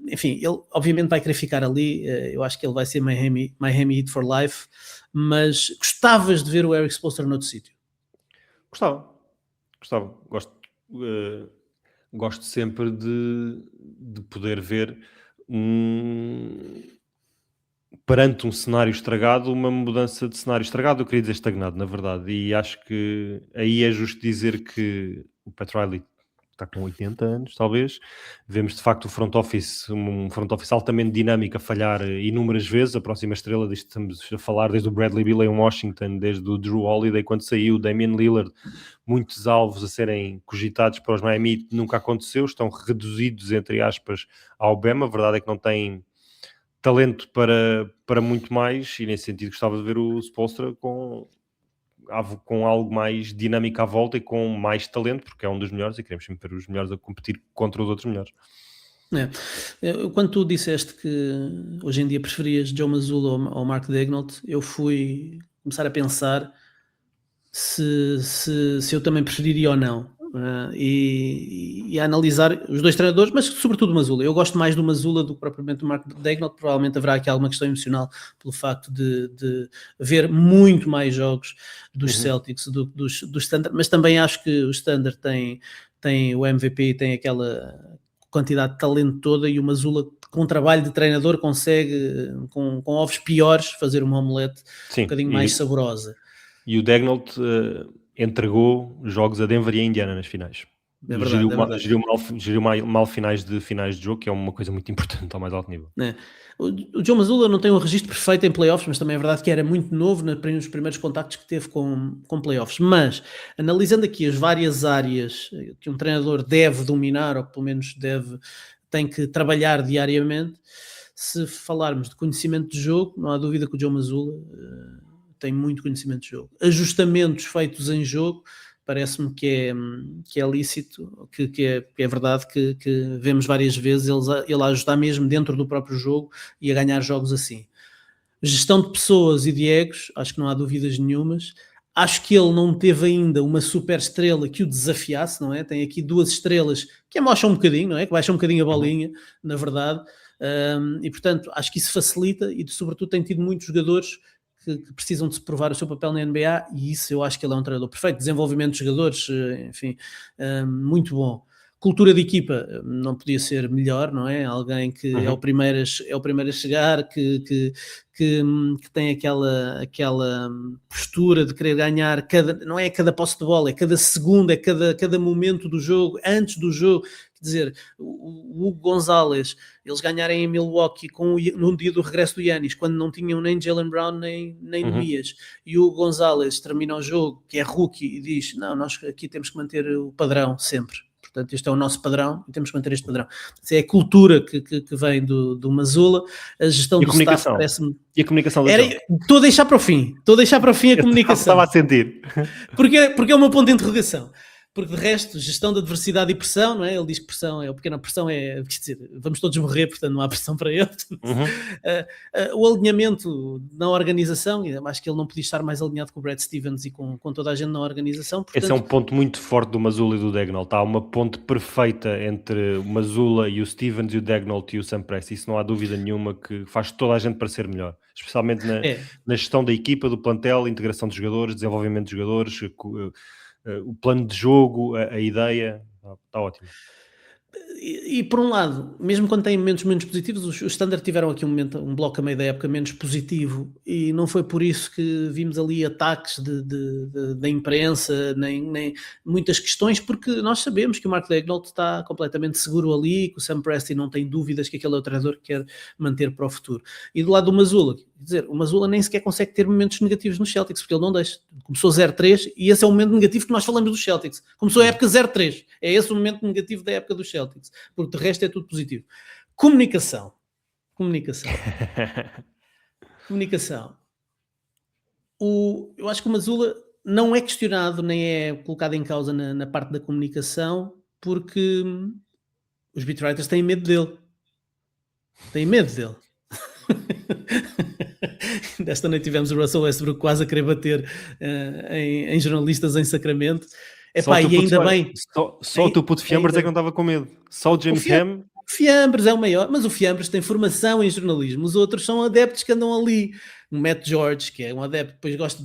Enfim, ele obviamente vai querer ficar ali, eu acho que ele vai ser Miami Heat for life, mas gostavas de ver o Erik Spoelstra noutro sítio? Gostava. Gosto sempre de poder ver perante um cenário estragado, uma mudança de cenário estragado, eu queria dizer estagnado, na verdade, e acho que aí é justo dizer que o Pat Riley está com 80 anos, talvez. Vemos de facto um front office altamente dinâmico a falhar inúmeras vezes. A próxima estrela disto estamos a falar desde o Bradley Beal em Washington, desde o Drew Holiday quando saiu, Damian Lillard, muitos alvos a serem cogitados para os Miami, nunca aconteceu, estão reduzidos, entre aspas, ao Bam. A verdade é que não têm talento para muito mais, e nesse sentido gostava de ver o Spoelstra com algo mais dinâmico à volta e com mais talento, porque é um dos melhores e queremos sempre ver os melhores a competir contra os outros melhores. Quando tu disseste que hoje em dia preferias Joe Mazzulla ou Mark Daigneault, eu fui começar a pensar se eu também preferiria ou não, e a analisar os dois treinadores, mas sobretudo o Mazzulla. Eu gosto mais do Mazzulla do que propriamente do Mark Daigneault. Provavelmente haverá aqui alguma questão emocional pelo facto de ver muito mais jogos dos Celtics do que dos Thunder, mas também acho que os Thunder têm o MVP e tem aquela quantidade de talento toda, e o Mazzulla, com trabalho de treinador, consegue com ovos piores fazer uma omelete um bocadinho mais saborosa. E o Daigneault entregou jogos a Denver e a Indiana nas finais. É verdade, geriu mal finais de jogo, que é uma coisa muito importante ao mais alto nível. O Joe Mazzulla não tem um registro perfeito em playoffs, mas também é verdade que era muito novo nos primeiros contactos que teve com playoffs. Mas, analisando aqui as várias áreas que um treinador deve dominar, ou que pelo menos tem que trabalhar diariamente, se falarmos de conhecimento de jogo, não há dúvida que o Joe Mazzulla tem muito conhecimento de jogo. Ajustamentos feitos em jogo, parece-me que é lícito, que é verdade que vemos várias vezes ele a ajustar mesmo dentro do próprio jogo e a ganhar jogos assim. Gestão de pessoas e de egos, acho que não há dúvidas nenhumas. Acho que ele não teve ainda uma super estrela que o desafiasse, não é? Tem aqui 2 estrelas que amocham um bocadinho, não é? Que baixam um bocadinho a bolinha, na verdade. E portanto, acho que isso facilita e sobretudo tem tido muitos jogadores que precisam de se provar o seu papel na NBA e isso eu acho que ele é um treinador perfeito. Desenvolvimento de jogadores, enfim, muito bom. Cultura de equipa não podia ser melhor, não é? Alguém que é o primeiro a chegar, que tem aquela postura de querer ganhar não é cada posse de bola, é cada segundo, é cada momento do jogo, antes do jogo. Quer dizer, o Hugo Gonzalez, eles ganharem em Milwaukee num dia do regresso do Giannis, quando não tinham nem Jaylen Brown nem Nemias, e o Hugo Gonzalez termina o jogo, que é rookie, e diz, não, nós aqui temos que manter o padrão sempre. Portanto, este é o nosso padrão e temos que manter este padrão. É a cultura que vem do Mazzulla, a gestão do staff parece-me... E a comunicação do jogo? Estou a deixar para o fim a comunicação. Estava a sentir. Porque é uma ponto de interrogação. Porque de resto, gestão da diversidade e pressão, não é? Ele diz que pressão é, a pequena pressão é, quer dizer, vamos todos morrer, portanto não há pressão para ele. O alinhamento na organização, acho que ele não podia estar mais alinhado com o Brad Stevens e com toda a gente na organização. Portanto, esse é um ponto muito forte do Mazzulla e do Daigneault. Está uma ponte perfeita entre o Mazzulla e o Stevens e o Daigneault e o Sam Presti. Isso não há dúvida nenhuma que faz toda a gente parecer melhor. Especialmente na gestão da equipa, do plantel, integração de jogadores, desenvolvimento de jogadores, o plano de jogo, a ideia, está ótimo. E por um lado, mesmo quando tem momentos menos positivos, os Standard tiveram aqui um bloco a meio da época menos positivo e não foi por isso que vimos ali ataques da imprensa, nem muitas questões, porque nós sabemos que o Mark Daigneault está completamente seguro ali, que o Sam Presti não tem dúvidas que aquele é o treinador que quer manter para o futuro. E do lado do Mazzulla, quer dizer, o Mazzulla nem sequer consegue ter momentos negativos nos Celtics, porque ele não deixa. Começou 0-3 e esse é o momento negativo que nós falamos dos Celtics. Começou a época 0-3. É esse o momento negativo da época dos Celtics. Porque de resto é tudo positivo. Comunicação. Eu acho que o Mazzulla não é questionado, nem é colocado em causa na parte da comunicação, porque os beatwriters têm medo dele. Desta noite tivemos o Russell Westbrook quase a querer bater em jornalistas em Sacramento. Epá, e ainda bem. Só o teu puto Fiambres é que não estava com medo. Só o James Ham. Fiambres é o maior, mas o Fiambres tem formação em jornalismo. Os outros são adeptos que andam ali. O Matt George, que é um adepto, depois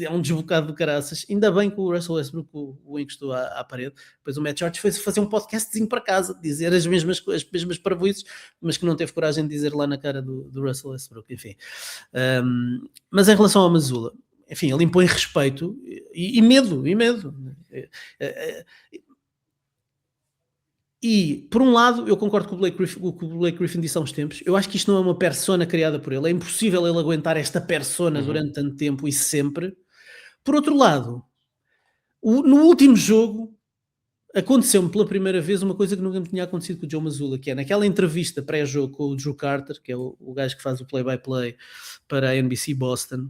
é um desbocado do caraças. Ainda bem que o Russell Westbrook o encostou à parede. Depois o Matt George foi fazer um podcastzinho para casa, dizer as mesmas parvoices, mas que não teve coragem de dizer lá na cara do Russell Westbrook. Enfim. Mas em relação ao Mazzulla, enfim, ele impõe respeito e medo. E, por um lado, eu concordo com o Blake Griffin disse há uns tempos. Eu acho que isto não é uma persona criada por ele. É impossível ele aguentar esta persona durante tanto tempo e sempre. Por outro lado, no último jogo, aconteceu-me pela primeira vez uma coisa que nunca me tinha acontecido com o Joe Mazzulla, que é naquela entrevista pré-jogo com o Drew Carter, que é o gajo que faz o play-by-play para a NBC Boston.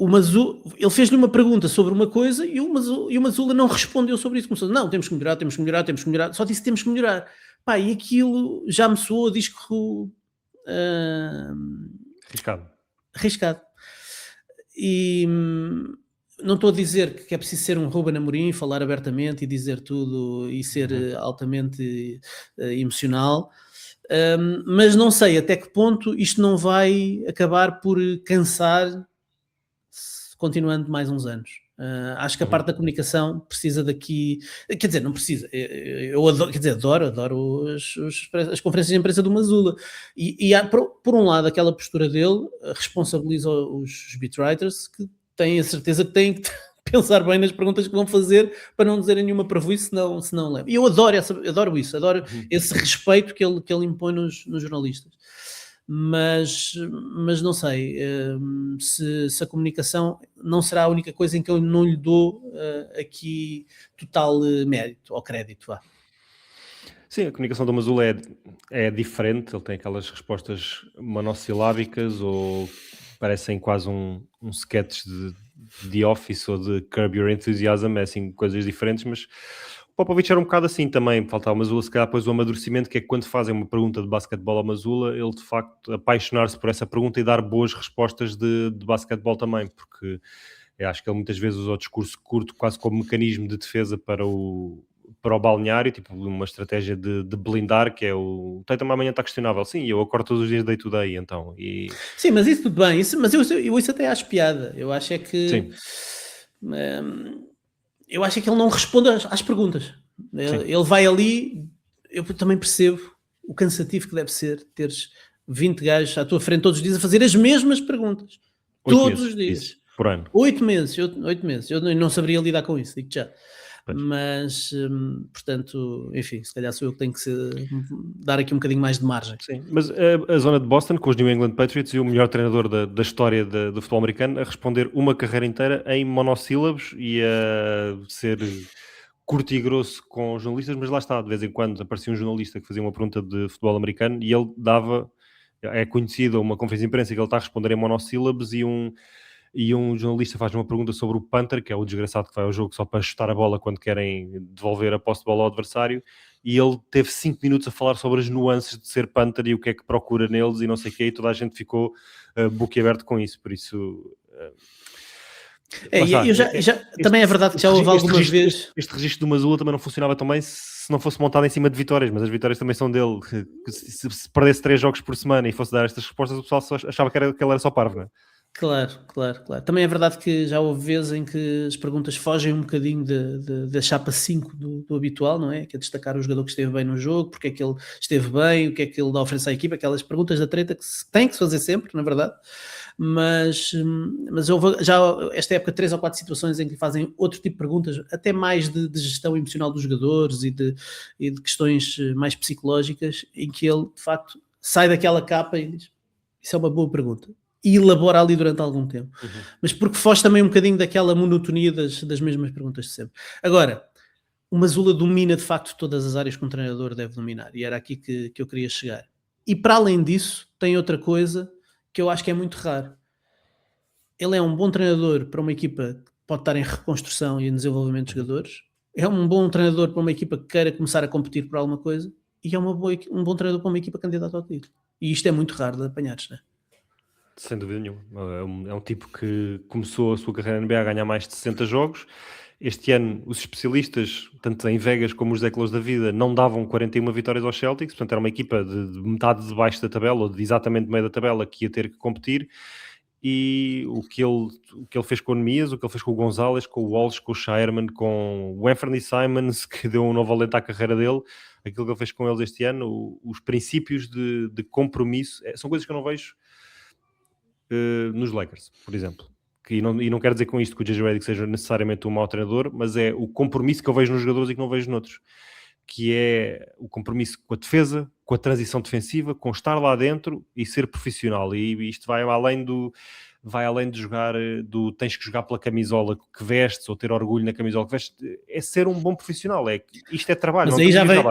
O Mazzulla, ele fez-lhe uma pergunta sobre uma coisa e o Mazzulla não respondeu sobre isso. Começou, não, temos que melhorar, só disse temos que melhorar. Pá, e aquilo já me soou a disco arriscado. E não estou a dizer que é preciso ser um Ruben Amorim, falar abertamente e dizer tudo e ser altamente emocional. Mas não sei até que ponto isto não vai acabar por cansar continuando mais uns anos. Acho que a parte da comunicação precisa daqui... Quer dizer, não precisa. Eu adoro as conferências de imprensa do Mazzulla. E há, por um lado, aquela postura dele responsabiliza os beatwriters que têm a certeza que têm que pensar bem nas perguntas que vão fazer para não dizerem nenhuma prejuízo, senão leva. E eu adoro isso, adoro esse respeito que ele impõe nos jornalistas. Mas não sei se a comunicação não será a única coisa em que eu não lhe dou aqui total mérito ou crédito. Vá. Sim, a comunicação do Mazzulla é diferente, ele tem aquelas respostas monossilábicas ou parecem quase um sketch de The Office ou de Curb Your Enthusiasm, é assim, coisas diferentes, mas Popovich era um bocado assim também, faltava o Mazzulla se calhar depois o amadurecimento, que é que quando fazem uma pergunta de basquetebol ao Mazzulla, ele de facto apaixonar-se por essa pergunta e dar boas respostas de basquetebol também, porque eu acho que ele muitas vezes usa o discurso curto quase como mecanismo de defesa para o balneário, tipo uma estratégia de blindar, que é o Tatum amanhã está questionável. Sim, eu acordo todos os dias day to day, então. Sim, mas isso tudo bem, mas eu isso até acho piada. Eu acho é que Sim, eu acho é que ele não responde às perguntas. sim. Ele vai ali, eu também percebo o cansativo que deve ser teres 20 gajos à tua frente todos os dias a fazer as mesmas perguntas. 8 Todos meses, os disse, dias. por ano. 8 meses, 8 meses. Eu não saberia lidar com isso, digo já. Pois. Mas, portanto, enfim, se calhar sou eu que tenho que dar aqui um bocadinho mais de margem. Sim, mas a zona de Boston, com os New England Patriots e o melhor treinador da história do futebol americano, a responder uma carreira inteira em monossílabos e a ser curto e grosso com os jornalistas, mas lá está, de vez em quando aparecia um jornalista que fazia uma pergunta de futebol americano e ele dava, é conhecido uma conferência de imprensa que ele está a responder em monossílabos e um jornalista faz uma pergunta sobre o punter, que é o desgraçado que vai ao jogo só para chutar a bola quando querem devolver a posse de bola ao adversário, e ele teve 5 minutos a falar sobre as nuances de ser punter e o que é que procura neles e não sei o quê, e toda a gente ficou boquiaberto com isso, por isso... lá está. Também é verdade que já houve alguma vez. Este registro do Mazzulla também não funcionava tão bem se não fosse montado em cima de vitórias, mas as vitórias também são dele. Se perdesse 3 jogos por semana e fosse dar estas respostas, o pessoal achava que ele era só parvo, não é? Claro, claro, claro. Também é verdade que já houve vezes em que as perguntas fogem um bocadinho da chapa 5 do habitual, não é? Que é destacar o jogador que esteve bem no jogo, porque é que ele esteve bem, o que é que ele dá a oferecer à equipa, aquelas perguntas da treta que tem que se fazer sempre, na verdade. Mas houve já esta época 3 ou 4 situações em que fazem outro tipo de perguntas, até mais de gestão emocional dos jogadores e de questões mais psicológicas, em que ele, de facto, sai daquela capa e diz: isso é uma boa pergunta. E elabora ali durante algum tempo. Uhum. Mas porque foge também um bocadinho daquela monotonia das mesmas perguntas de sempre. Agora, o Mazzulla domina de facto todas as áreas que um treinador deve dominar, e era aqui que eu queria chegar. E para além disso, tem outra coisa que eu acho que é muito raro. Ele é um bom treinador para uma equipa que pode estar em reconstrução e em desenvolvimento de jogadores, é um bom treinador para uma equipa que queira começar a competir por alguma coisa, e é um bom treinador para uma equipa candidata ao título. E isto é muito raro de apanhares, não é? Sem dúvida nenhuma. É um tipo que começou a sua carreira na NBA a ganhar mais de 60 jogos. Este ano, os especialistas, tanto em Vegas como os Eclos da vida, não davam 41 vitórias aos Celtics, portanto era uma equipa de metade de baixo da tabela, ou de exatamente meio da tabela, que ia ter que competir. E o que ele fez com o Nemias, o que ele fez com o Gonzalez, com o Walsh, com o Shireman, com o Anthony Simons, que deu um novo alento à carreira dele, aquilo que ele fez com eles este ano, os princípios de compromisso, são coisas que eu não vejo nos Lakers, por exemplo. E não quero dizer com isto que o JJ Redick seja necessariamente um mau treinador, mas é o compromisso que eu vejo nos jogadores e que não vejo noutros, que é o compromisso com a defesa, com a transição defensiva, com estar lá dentro e ser profissional. E isto vai além de jogar, tens que jogar pela camisola que vestes ou ter orgulho na camisola que vestes, é ser um bom profissional. Isto é trabalho. Mas não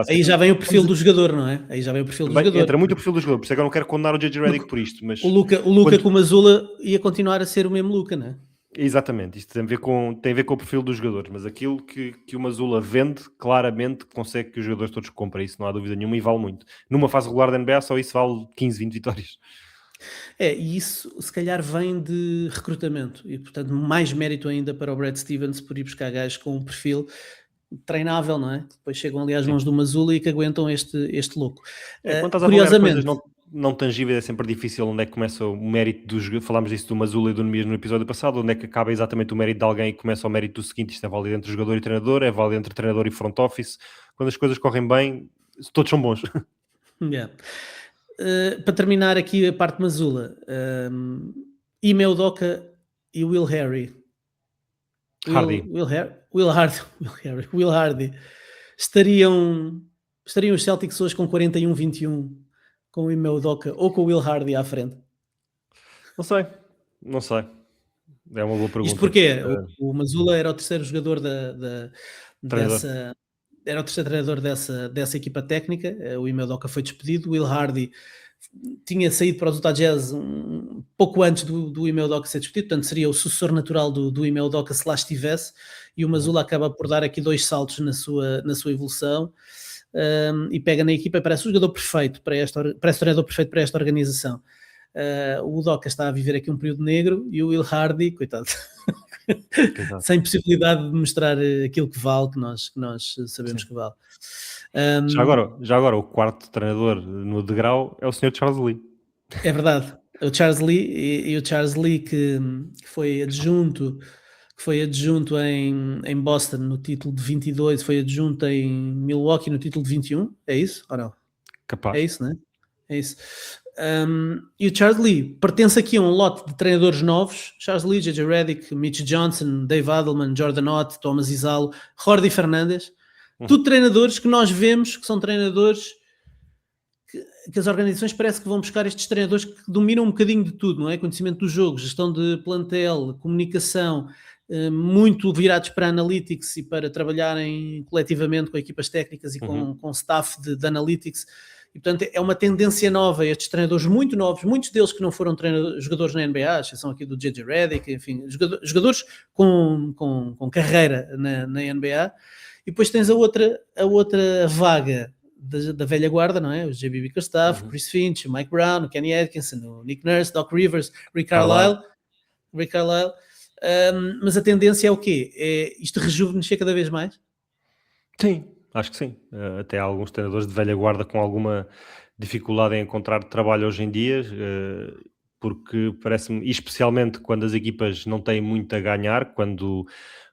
aí já vem o perfil do jogador, não é? Aí já vem o perfil do Também jogador. entra muito o perfil do jogador, por isso é que eu não quero condenar o JJ Redick por isto. Mas o Luka com o Mazzulla ia continuar a ser o mesmo Luka, não é? Exatamente, isto tem a ver com o perfil dos jogadores, mas aquilo que o Mazzulla vende, claramente consegue que os jogadores todos comprem, isso não há dúvida nenhuma e vale muito. Numa fase regular da NBA só isso vale 15, 20 vitórias. E isso se calhar vem de recrutamento e portanto mais mérito ainda para o Brad Stevens por ir buscar gajos com um perfil treinável, não é? Depois chegam ali às mãos do Mazzulla e que aguentam este louco. Quando estás a avaliar coisas Curiosamente, não tangíveis é sempre difícil onde é que começa o mérito dos jogadores. Falámos disso do Mazzulla e do Nemias no episódio passado, onde é que acaba exatamente o mérito de alguém e começa o mérito do seguinte. Isto é válido entre jogador e treinador, é válido entre treinador e front office. Quando as coisas correm bem, todos são bons. yeah. Para terminar aqui a parte Mazzulla, Ime Udoka e Will Hardy. Hardy. Will Hardy estariam os Celtics hoje com 41-21 com o Ime Udoka ou com o Will Hardy à frente? Não sei. É uma boa pergunta. Isto porque o Mazzulla era o terceiro jogador Treinador. era o terceiro treinador dessa equipa técnica. O Ime Udoka foi despedido. O Will Hardy tinha saído para os Utah Jazz pouco antes do Ime Udoka ser discutido, portanto seria o sucessor natural do Ime Udoka se lá estivesse, e o Mazzulla acaba por dar aqui 2 saltos na sua evolução, e pega na equipa, parece o jogador perfeito parece o treinador perfeito para esta organização. O Udoka está a viver aqui um período negro e o Will Hardy, coitado, sem possibilidade de mostrar aquilo que vale, que nós sabemos que vale. Já agora, o quarto treinador no degrau é o Sr. Charles Lee. É verdade. O Charles Lee, e o Charles Lee que foi adjunto em Boston no título de 22, foi adjunto em Milwaukee no título de 21, é isso ou não? Capaz. É isso, não é? É isso. E o Charles Lee pertence aqui a um lote de treinadores novos: Charles Lee, J.J. Redick, Mitch Johnson, Dave Adelman, Jordan Ott, Thomas Izalo, Jordi Fernandes, tudo treinadores que nós vemos que são treinadores que as organizações parece que vão buscar estes treinadores que dominam um bocadinho de tudo, não é? Conhecimento do jogo, gestão de plantel, comunicação, muito virados para analytics e para trabalharem coletivamente com equipas técnicas e com staff de analytics. E, portanto, é uma tendência nova. Estes treinadores muito novos, muitos deles que não foram jogadores na NBA, a exceção aqui do J.J. Redick, enfim, jogadores com carreira na NBA. E depois tens a outra vaga da velha guarda, não é? Os J.B. Bickerstaff, Chris Finch, o Mike Brown, o Kenny Atkinson, o Nick Nurse, Doc Rivers, Rick Carlisle. Mas a tendência é o quê? É isto rejuvenescer cada vez mais? Sim, acho que sim. Até há alguns treinadores de velha guarda com alguma dificuldade em encontrar trabalho hoje em dia, porque parece-me, e especialmente quando as equipas não têm muito a ganhar, quando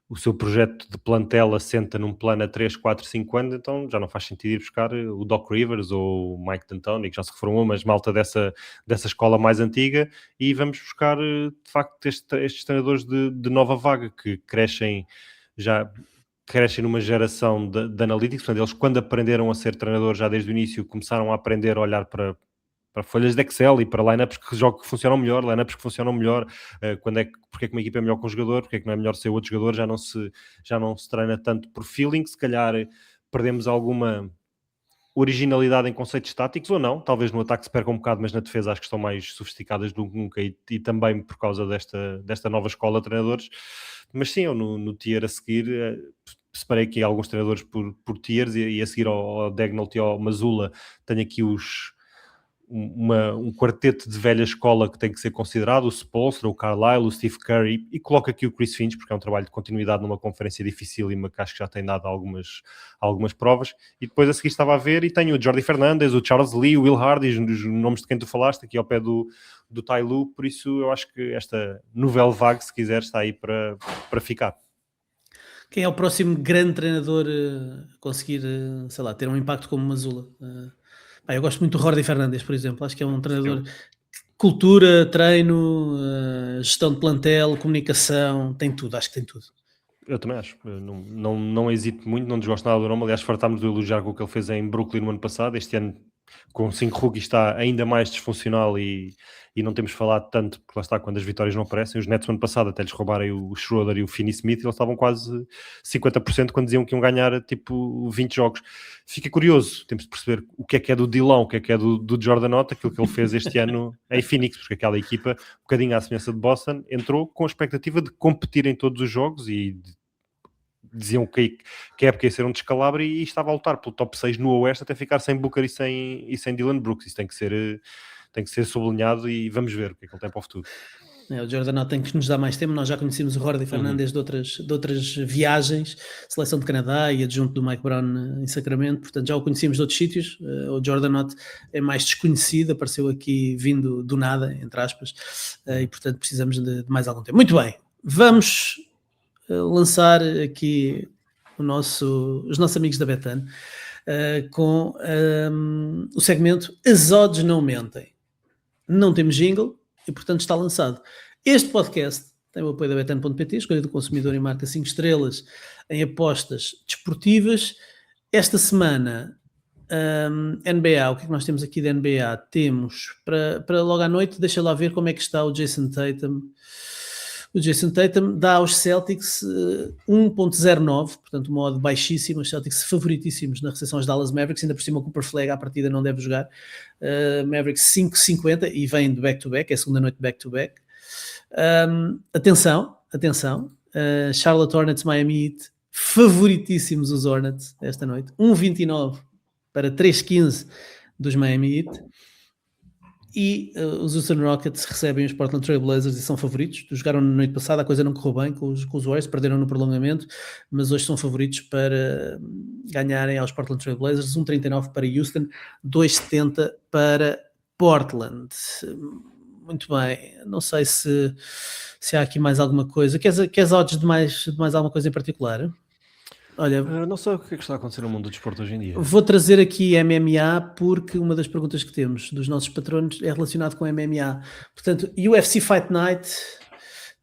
o seu projeto de plantel assenta num plano a 3, 4, 5 anos, então já não faz sentido ir buscar o Doc Rivers ou o Mike D'Antoni, que já se reformou, mas malta dessa escola mais antiga, e vamos buscar, de facto, estes treinadores de nova vaga, que crescem numa geração de analytics. Portanto, eles, quando aprenderam a ser treinadores já desde o início, começaram a aprender a olhar para folhas de Excel e para lineups que funcionam melhor, porque é que uma equipa é melhor com um jogador, porque é que não é melhor ser outro jogador, já não se treina tanto por feeling. Se calhar perdemos alguma originalidade em conceitos táticos, ou não, talvez no ataque se perca um bocado, mas na defesa acho que estão mais sofisticadas do que nunca, e também por causa desta nova escola de treinadores. Mas sim, eu no tier a seguir separei aqui alguns treinadores por tiers, e a seguir ao Dagnall e ao Mazzulla tenho aqui um quarteto de velha escola que tem que ser considerado: o Spoelstra, o Carlisle, o Steve Kerr, e coloco aqui o Chris Finch, porque é um trabalho de continuidade numa conferência dificílima que acho que já tem dado algumas provas. E depois a seguir estava a ver, e tenho o Jordi Fernandes, o Charles Lee, o Will Hardy, os nomes de quem tu falaste, aqui ao pé do Tai Lu. Por isso eu acho que esta nouvelle vague, se quiser, está aí para ficar. Quem é o próximo grande treinador a conseguir, sei lá, ter um impacto como o Mazzulla? Eu gosto muito do Jordi Fernandes, por exemplo. Acho que é um treinador. Cultura, treino, gestão de plantel, comunicação, tem tudo, acho que tem tudo. Eu também acho. Eu não hesito muito, não desgosto nada do nome. Aliás, fartámos de elogiar com o que ele fez em Brooklyn no ano passado. Este ano, com 5 rookies, está ainda mais disfuncional, e não temos falado tanto, porque lá está, quando as vitórias não aparecem. Os Nets no ano passado até lhes roubarem o Schroeder e o Finney-Smith, e eles estavam quase 50% quando diziam que iam ganhar tipo 20 jogos. Fica curioso, temos de perceber o que é do Dillon, o que é do Jordan Ott, aquilo que ele fez este ano em Phoenix, porque aquela equipa, um bocadinho à semelhança de Boston, entrou com a expectativa de competir em todos os jogos, e diziam que a época ia ser um descalabro, e estava a lutar pelo top 6 no Oeste até ficar sem Booker e sem Dillon Brooks. Isso tem que ser sublinhado, e vamos ver o que é que ele tem para o futuro. O Jordan Ott tem que nos dar mais tempo. Nós já conhecemos o Jordi Fernandes de outras viagens, seleção de Canadá e adjunto do Mike Brown em Sacramento, portanto já o conhecemos de outros sítios. O Jordan Ott é mais desconhecido, apareceu aqui vindo do nada, entre aspas, e portanto precisamos de mais algum tempo. Muito bem, vamos lançar aqui os nossos amigos da Betano com o segmento As Odds Não Mentem. Não temos jingle e, portanto, está lançado. Este podcast tem o apoio da Betano.pt, escolha do consumidor e marca 5 estrelas em apostas desportivas. Esta semana, NBA, o que é que nós temos aqui da NBA? Temos, para logo à noite, deixa lá ver como é que está o Jason Tatum. O Jason Tatum dá aos Celtics 1.09, portanto uma odd baixíssima. Os Celtics favoritíssimos na recepção aos Dallas Mavericks, ainda por cima o Cooper Flag à partida não deve jogar. Mavericks 5.50 e vem de back-to-back, é a segunda noite de back-to-back. Atenção, Charlotte Hornets, Miami Heat, favoritíssimos os Hornets esta noite, 1.29 para 3.15 dos Miami Heat. E os Houston Rockets recebem os Portland Trail Blazers e são favoritos. Jogaram na noite passada, a coisa não correu bem com os Warriors, perderam no prolongamento, mas hoje são favoritos para ganharem aos Portland Trail Blazers. 1.39 para Houston, 2.70 para Portland. Muito bem, não sei se há aqui mais alguma coisa. Queres odds de mais alguma coisa em particular? Olha, não sei o que é que está a acontecer no mundo do desporto hoje em dia. Vou trazer aqui MMA porque uma das perguntas que temos dos nossos patronos é relacionado com MMA. Portanto, UFC Fight Night,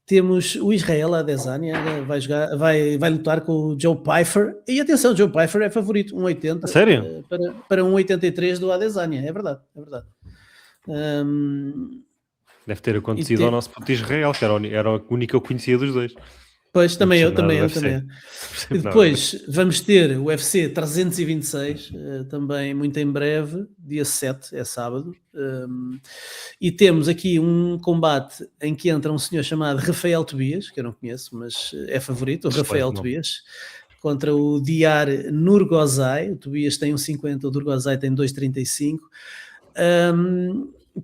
temos o Israel Adesanya, vai lutar com o Joe Pyfer. E atenção, Joe Pyfer é favorito, 1.80. Sério? Para 1.83 do Adesanya, é verdade. Deve ter acontecido ao nosso puto Israel, que era a única que eu conhecia dos dois. Pois, também eu. E depois vamos ter o UFC 326, também muito em breve, dia 7, é sábado. E temos aqui um combate em que entra um senhor chamado Rafael Tobias, que eu não conheço, mas é favorito, o Rafael Tobias, contra o Diar Nurgozai. O Tobias tem 1.50, o Nurgozai tem 2.35.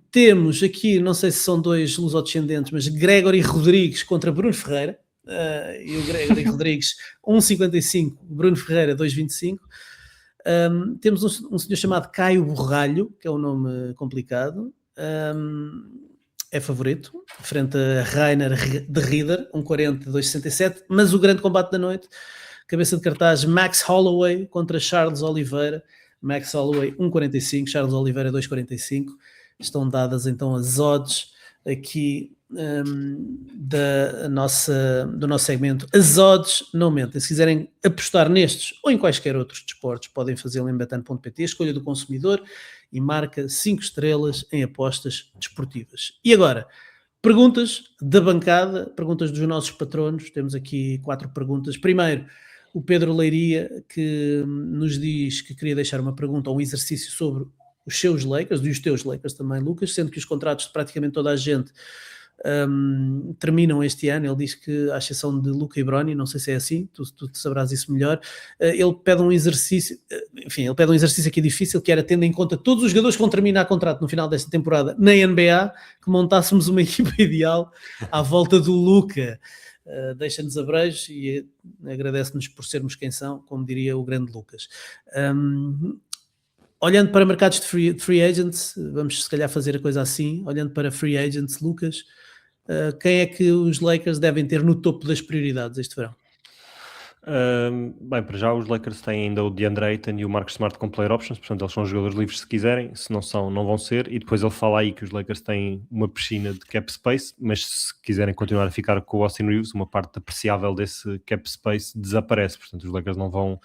Temos aqui, não sei se são dois lusodescendentes, mas Gregory Rodrigues contra Bruno Ferreira. E o Gregory Rodrigues 1.55, Bruno Ferreira 2.25. Temos um senhor chamado Caio Borralho, que é um nome complicado, é favorito, frente a Rainer de Rieder, 1.40, 2.67. Mas o grande combate da noite, cabeça de cartaz, Max Holloway contra Charles Oliveira. Max Holloway 1.45, Charles Oliveira 2.45. Estão dadas então as odds aqui do nosso segmento. As odds não mentem. Se quiserem apostar nestes ou em quaisquer outros desportos, podem fazê-lo em betan.pt, escolha do consumidor e marca 5 estrelas em apostas desportivas. E agora, perguntas da bancada, perguntas dos nossos patronos. Temos aqui 4 perguntas. Primeiro, o Pedro Leiria, que nos diz que queria deixar uma pergunta ou um exercício sobre os seus Lakers e os teus Lakers também, Lucas, sendo que os contratos de praticamente toda a gente terminam este ano. Ele diz que, à exceção de Luca e Bronny, não sei se é assim, tu sabrás isso melhor, ele pede um exercício, aqui difícil, que era, tendo em conta todos os jogadores que vão terminar contrato no final desta temporada na NBA, que montássemos uma equipa ideal à volta do Luca. Deixa-nos abreijos e agradece-nos por sermos quem são, como diria o grande Lucas. Olhando para mercados de free agents, vamos se calhar fazer a coisa assim, olhando para free agents, Lucas, quem é que os Lakers devem ter no topo das prioridades este verão? Bem, para já os Lakers têm ainda o DeAndre Ayton e o Marcus Smart com player options, portanto eles são jogadores livres se quiserem, se não são, não vão ser. E depois ele fala aí que os Lakers têm uma piscina de cap space, mas se quiserem continuar a ficar com o Austin Reeves, uma parte apreciável desse cap space desaparece. Portanto os Lakers não vão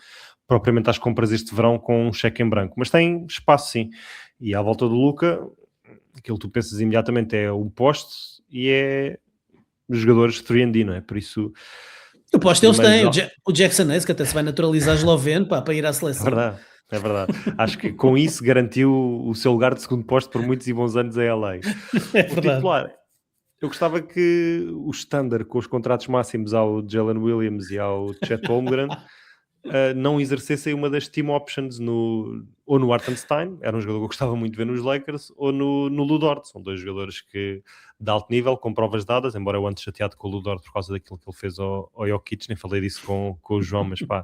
propriamente às compras este verão com um cheque em branco, mas tem espaço sim. E à volta do Luka, aquilo que tu pensas imediatamente é o poste e é os jogadores 3&D, não é? Por isso... O poste eles têm, o Jackson Hayes, que até se vai naturalizar esloveno para ir à seleção. É verdade. Acho que com isso garantiu o seu lugar de segundo posto por muitos e bons anos em LA. É verdade. Titular, eu gostava que o Standard, com os contratos máximos ao Jalen Williams e ao Chet Holmgren, não exercessem uma das team options ou no Hartenstein, era um jogador que eu gostava muito de ver nos Lakers, ou no Lu Dort. São dois jogadores que de alto nível, com provas dadas, embora eu ande chateado com o Lu Dort por causa daquilo que ele fez ao Jokic, nem falei disso com o João, mas pá,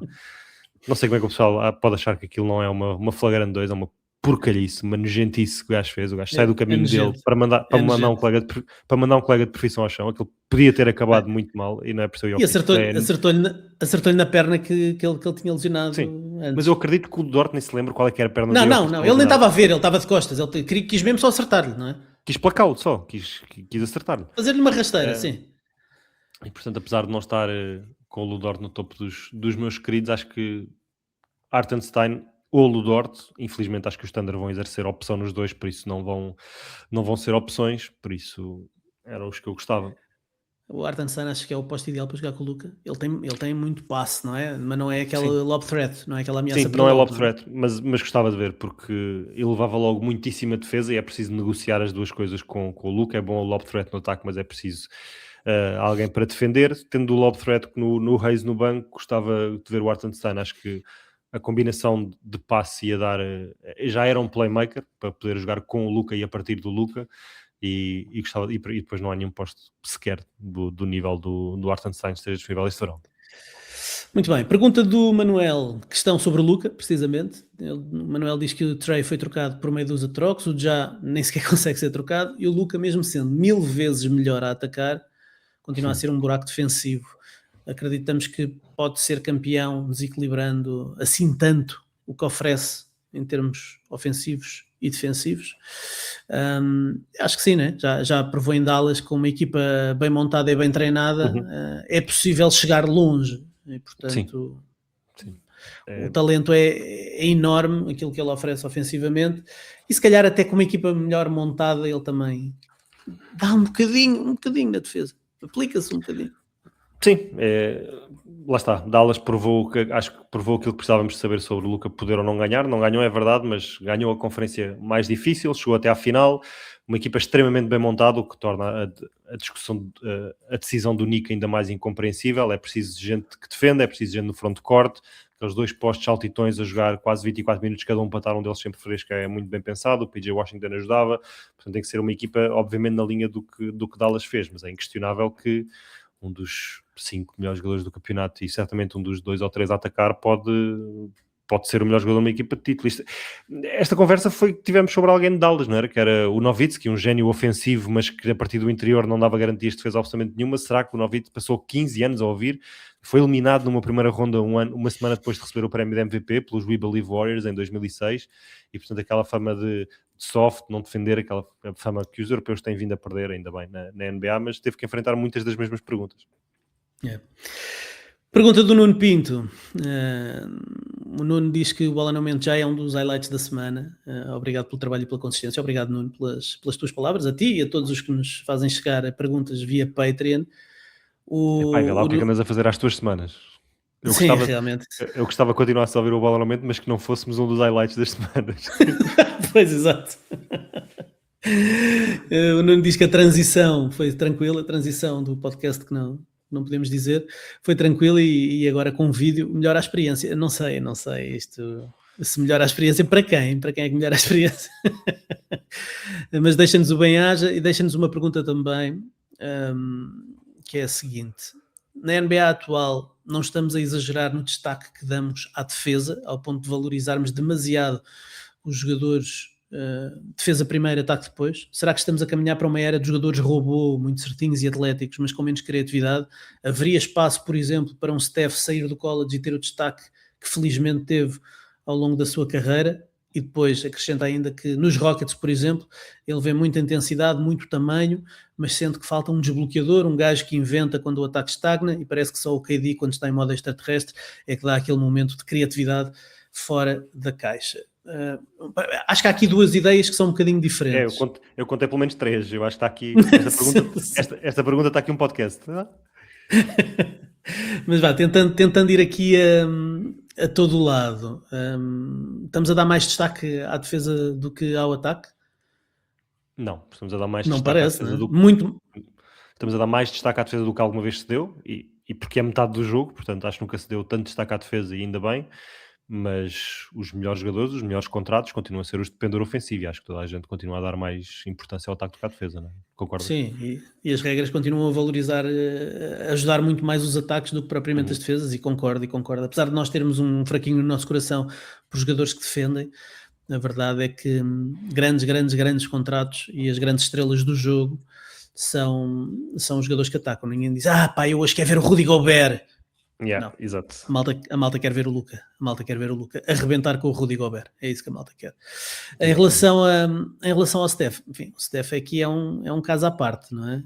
não sei como é que o pessoal pode achar que aquilo não é uma flagrante 2, é uma porcalhice, uma nojentice que o gajo fez. O gajo sai do caminho dele para mandar um colega de profissão ao chão. Aquilo podia ter acabado muito mal e não é por ser o Jokic. E acertou-lhe na perna que ele tinha lesionado. Sim, antes. Mas eu acredito que o Dort nem se lembra qual é que era a perna dele. Não, ele nem estava a ver, ele estava de costas. Ele quis mesmo só acertar-lhe, não é? Quis placá-lo só, quis acertar-lhe. Fazer-lhe uma rasteira, sim. E portanto, apesar de não estar com o Lu Dort no topo dos meus queridos, acho que Hartenstein ou Lu Dort, infelizmente acho que os Thunder vão exercer opção nos dois, por isso não vão ser opções, por isso eram os que eu gostava. O Hartenstein acho que é o posto ideal para jogar com o Luka. Ele tem muito passe, não é? Mas não é aquela Sim. lob threat, não é aquela Sim, ameaça para não é lob, lob não é? threat, mas gostava de ver, porque ele levava logo muitíssima defesa e é preciso negociar as duas coisas com o Luka. É bom o lob threat no ataque, mas é preciso alguém para defender. Tendo o lob threat no Reis no banco, gostava de ver o Hartenstein. Acho que a combinação de passe ia dar... já era um playmaker para poder jogar com o Luka e a partir do Luka. E depois não há nenhum posto sequer do nível do Hartenstein esteja disponível este verão. Muito bem, pergunta do Manuel, questão sobre o Luka, precisamente. O Manuel diz que o Trey foi trocado por meio dos trocos, o Já nem sequer consegue ser trocado, e o Luka, mesmo sendo 1000 vezes melhor a atacar, continua a ser um buraco defensivo. Acreditamos que pode ser campeão desequilibrando assim tanto o que oferece em termos ofensivos e defensivos. Acho que sim, né? Já provou em Dallas, com uma equipa bem montada e bem treinada, é possível chegar longe. E, portanto, Sim. o talento é enorme, aquilo que ele oferece ofensivamente, e se calhar até com uma equipa melhor montada ele também dá um bocadinho na defesa, aplica-se um bocadinho. Sim, lá está. Dallas acho que provou aquilo que precisávamos de saber sobre o Luka poder ou não ganhar. Não ganhou, é verdade, mas ganhou a conferência mais difícil, chegou até à final. Uma equipa extremamente bem montada, o que torna a discussão, a decisão do Nick ainda mais incompreensível. É preciso gente que defenda, é preciso gente no front-court. Aqueles dois postos altitões a jogar quase 24 minutos cada um para estar um deles sempre fresco é muito bem pensado. O PJ Washington ajudava. Portanto, tem que ser uma equipa, obviamente, na linha do que Dallas fez, mas é inquestionável que um dos 5 melhores jogadores do campeonato e certamente um dos 2 ou 3 a atacar pode ser o melhor jogador de uma equipa de título. Esta conversa foi que tivemos sobre alguém de Dallas, não era? Que era o Nowitzki, um gênio ofensivo, mas que a partir do interior não dava garantias de defesa absolutamente nenhuma. Será que o Nowitzki passou 15 anos a ouvir? Foi eliminado numa primeira ronda uma semana depois de receber o prémio de MVP pelos We Believe Warriors em 2006 e, portanto, aquela fama de soft, não defender, aquela fama que os europeus têm vindo a perder, ainda bem, na NBA, mas teve que enfrentar muitas das mesmas perguntas. Yeah. Pergunta do Nuno Pinto. O Nuno diz que o Bola no Momento já é um dos highlights da semana. Obrigado pelo trabalho e pela consistência. Obrigado, Nuno, pelas tuas palavras, a ti e a todos os que nos fazem chegar perguntas via Patreon. Epá, vê lá o que é que andas a fazer às tuas semanas. Sim, realmente. Eu gostava que continuasse a ouvir o Bola no Momento, mas que não fôssemos um dos highlights das semanas. Pois, exato. O Nuno diz que a transição foi tranquila, a transição do podcast que não podemos dizer, foi tranquila e agora com vídeo melhora a experiência. Não sei isto, se melhora a experiência para quem? Para quem é que melhora a experiência? Mas deixa-nos o bem-aja e deixa-nos uma pergunta também, que é a seguinte: na NBA atual não estamos a exagerar no destaque que damos à defesa, ao ponto de valorizarmos demasiado os jogadores defesa primeiro, ataque depois? Será que estamos a caminhar para uma era de jogadores robô, muito certinhos e atléticos, mas com menos criatividade? Haveria espaço, por exemplo, para um Steph sair do college e ter o destaque que felizmente teve ao longo da sua carreira? E depois acrescenta ainda que nos Rockets, por exemplo, ele vê muita intensidade, muito tamanho, mas sente que falta um desbloqueador, um gajo que inventa quando o ataque estagna, e parece que só o KD, quando está em modo extraterrestre, é que dá aquele momento de criatividade fora da caixa. Acho que há aqui duas ideias que são um bocadinho diferentes. Eu contei pelo menos 3. Eu acho que está aqui esta pergunta está aqui um podcast. Mas vá, tentando ir aqui a todo lado, estamos a dar mais destaque à defesa do que ao ataque? Não, estamos a dar mais Não destaque à parece, defesa né? muito. Estamos a dar mais destaque à defesa do que alguma vez se deu e porque é metade do jogo, portanto acho que nunca se deu tanto destaque à defesa e ainda bem, mas os melhores jogadores, os melhores contratos continuam a ser os de pendor ofensivo e acho que toda a gente continua a dar mais importância ao ataque do que à defesa, não é? Concordas? Sim, e as regras continuam a valorizar, a ajudar muito mais os ataques do que propriamente as defesas, e concordo. Apesar de nós termos um fraquinho no nosso coração por jogadores que defendem, a verdade é que grandes contratos e as grandes estrelas do jogo são os jogadores que atacam. Ninguém diz, eu hoje quero ver o Rudy Gobert. Não, exato. A malta quer ver o Luka. A malta quer ver o Luka arrebentar com o Rudy Gobert. É isso que a malta quer. Em relação ao Steph, enfim, o Steph aqui é um caso à parte, não é?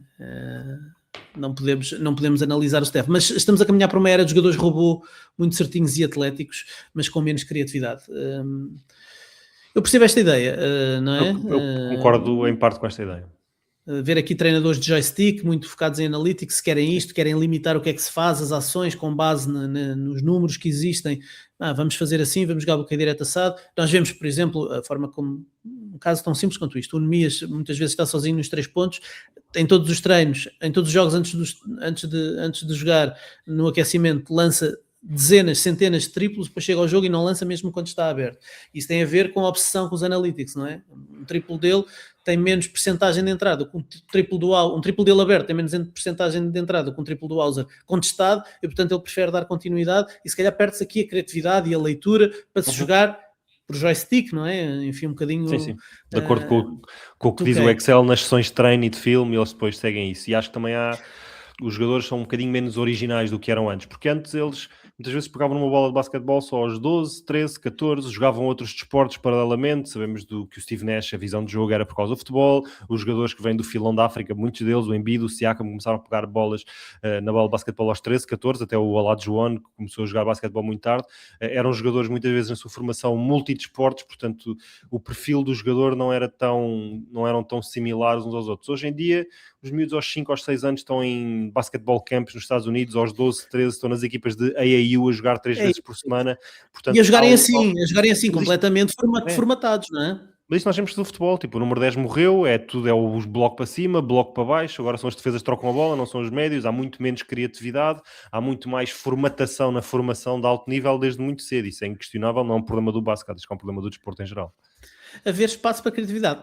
Não podemos analisar o Steph, mas estamos a caminhar para uma era de jogadores robô muito certinhos e atléticos, mas com menos criatividade. Eu percebo esta ideia, não é? Eu concordo em parte com esta ideia. ver aqui treinadores de joystick, muito focados em analytics, querem isto, querem limitar o que é que se faz, as ações com base nos números que existem. Vamos fazer assim, vamos jogar boca direta assado. Nós vemos, por exemplo, a forma como, um caso tão simples quanto isto, o Nemias muitas vezes está sozinho nos 3 pontos, em todos os treinos, em todos os jogos antes de jogar, no aquecimento, lança dezenas, centenas de triplos, depois chega ao jogo e não lança mesmo quando está aberto. Isso tem a ver com a obsessão com os analytics, não é? Um triplo dele tem menos percentagem de entrada, um triplo dele aberto tem menos percentagem de entrada que um triplo do Hauser contestado, e portanto ele prefere dar continuidade, e se calhar perde-se aqui a criatividade e a leitura para se jogar por joystick, não é? Enfim, um bocadinho... Sim. De acordo com o que diz o Excel nas sessões de treino e de filme, eles depois seguem isso. E acho que também os jogadores são um bocadinho menos originais do que eram antes, porque antes eles muitas vezes pegavam numa bola de basquetebol só aos 12, 13, 14, jogavam outros desportos paralelamente. Sabemos que o Steve Nash, a visão de jogo era por causa do futebol. Os jogadores que vêm do filão da África, muitos deles, o Embiid, o Siakam, começaram a pegar bolas na bola de basquetebol aos 13, 14, até o Olajuwon, que começou a jogar basquetebol muito tarde. Eram jogadores muitas vezes na sua formação multidesportos, portanto o perfil do jogador não eram tão similares uns aos outros. Hoje em dia, os miúdos aos 5, aos 6 anos estão em basketball camps nos Estados Unidos, aos 12, 13 estão nas equipas de AAU a jogar 3 vezes por semana. Portanto, e a jogarem assim, completamente formatados, não é? Mas isso nós temos do futebol, tipo, o número 10 morreu, tudo é o bloco para cima, bloco para baixo, agora são as defesas que trocam a bola, não são os médios, há muito menos criatividade, há muito mais formatação na formação de alto nível desde muito cedo, isso é inquestionável, não é um problema do basquete, acho que é um problema do desporto em geral. Haver espaço para criatividade.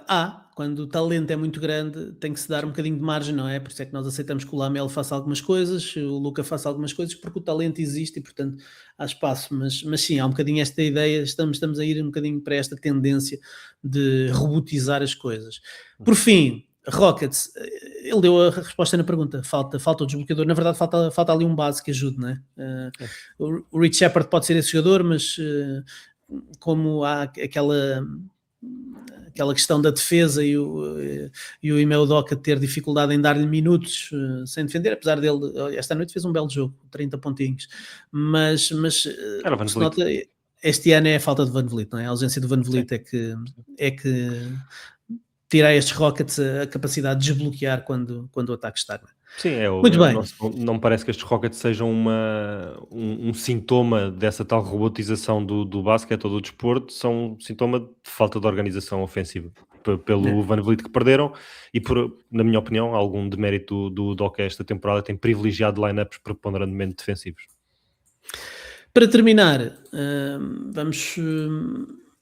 Quando o talento é muito grande, tem que se dar um bocadinho de margem, não é? Por isso é que nós aceitamos que o Lamelo faça algumas coisas, o Luka faça algumas coisas, porque o talento existe e, portanto, há espaço. Mas sim, há um bocadinho esta ideia, estamos a ir um bocadinho para esta tendência de robotizar as coisas. Por fim, Rockets, ele deu a resposta na pergunta, falta o desbloqueador. Na verdade, falta ali um base que ajude, não é? O Rich Shepard pode ser esse jogador, mas como há aquela questão da defesa e o Ime Udoka ter dificuldade em dar-lhe minutos sem defender, apesar dele, esta noite fez um belo jogo, 30 pontinhos, mas se nota, este ano é a falta de Van Vliet, não é? A ausência do Van Vliet é que tira a estes Rockets a capacidade de desbloquear quando o ataque está. Sim, muito bem. Não me parece que estes Rockets sejam um sintoma dessa tal robotização do basquete ou do desporto, são um sintoma de falta de organização ofensiva pelo Van Vliet que perderam e na minha opinião, algum demérito do Doca esta temporada tem privilegiado line-ups preponderantemente defensivos. Para terminar, vamos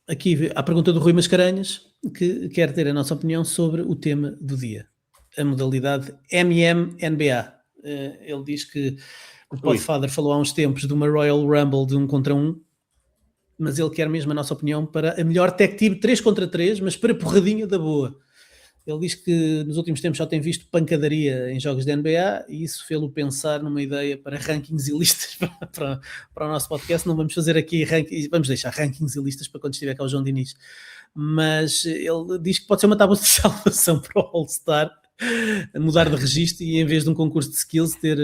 aqui à pergunta do Rui Mascarenhas, que quer ter a nossa opinião sobre o tema do dia. A modalidade MM-NBA. Ele diz que o Podfather falou há uns tempos de uma Royal Rumble de 1 contra 1, mas ele quer mesmo a nossa opinião para a melhor tech team 3 contra 3, mas para porradinha da boa. Ele diz que nos últimos tempos já tem visto pancadaria em jogos de NBA e isso fez-lo pensar numa ideia para rankings e listas para o nosso podcast. Não vamos fazer aqui vamos deixar rankings e listas para quando estiver cá o João Diniz. Mas ele diz que pode ser uma tábua de salvação para o All-Star, mudar de registro e em vez de um concurso de skills ter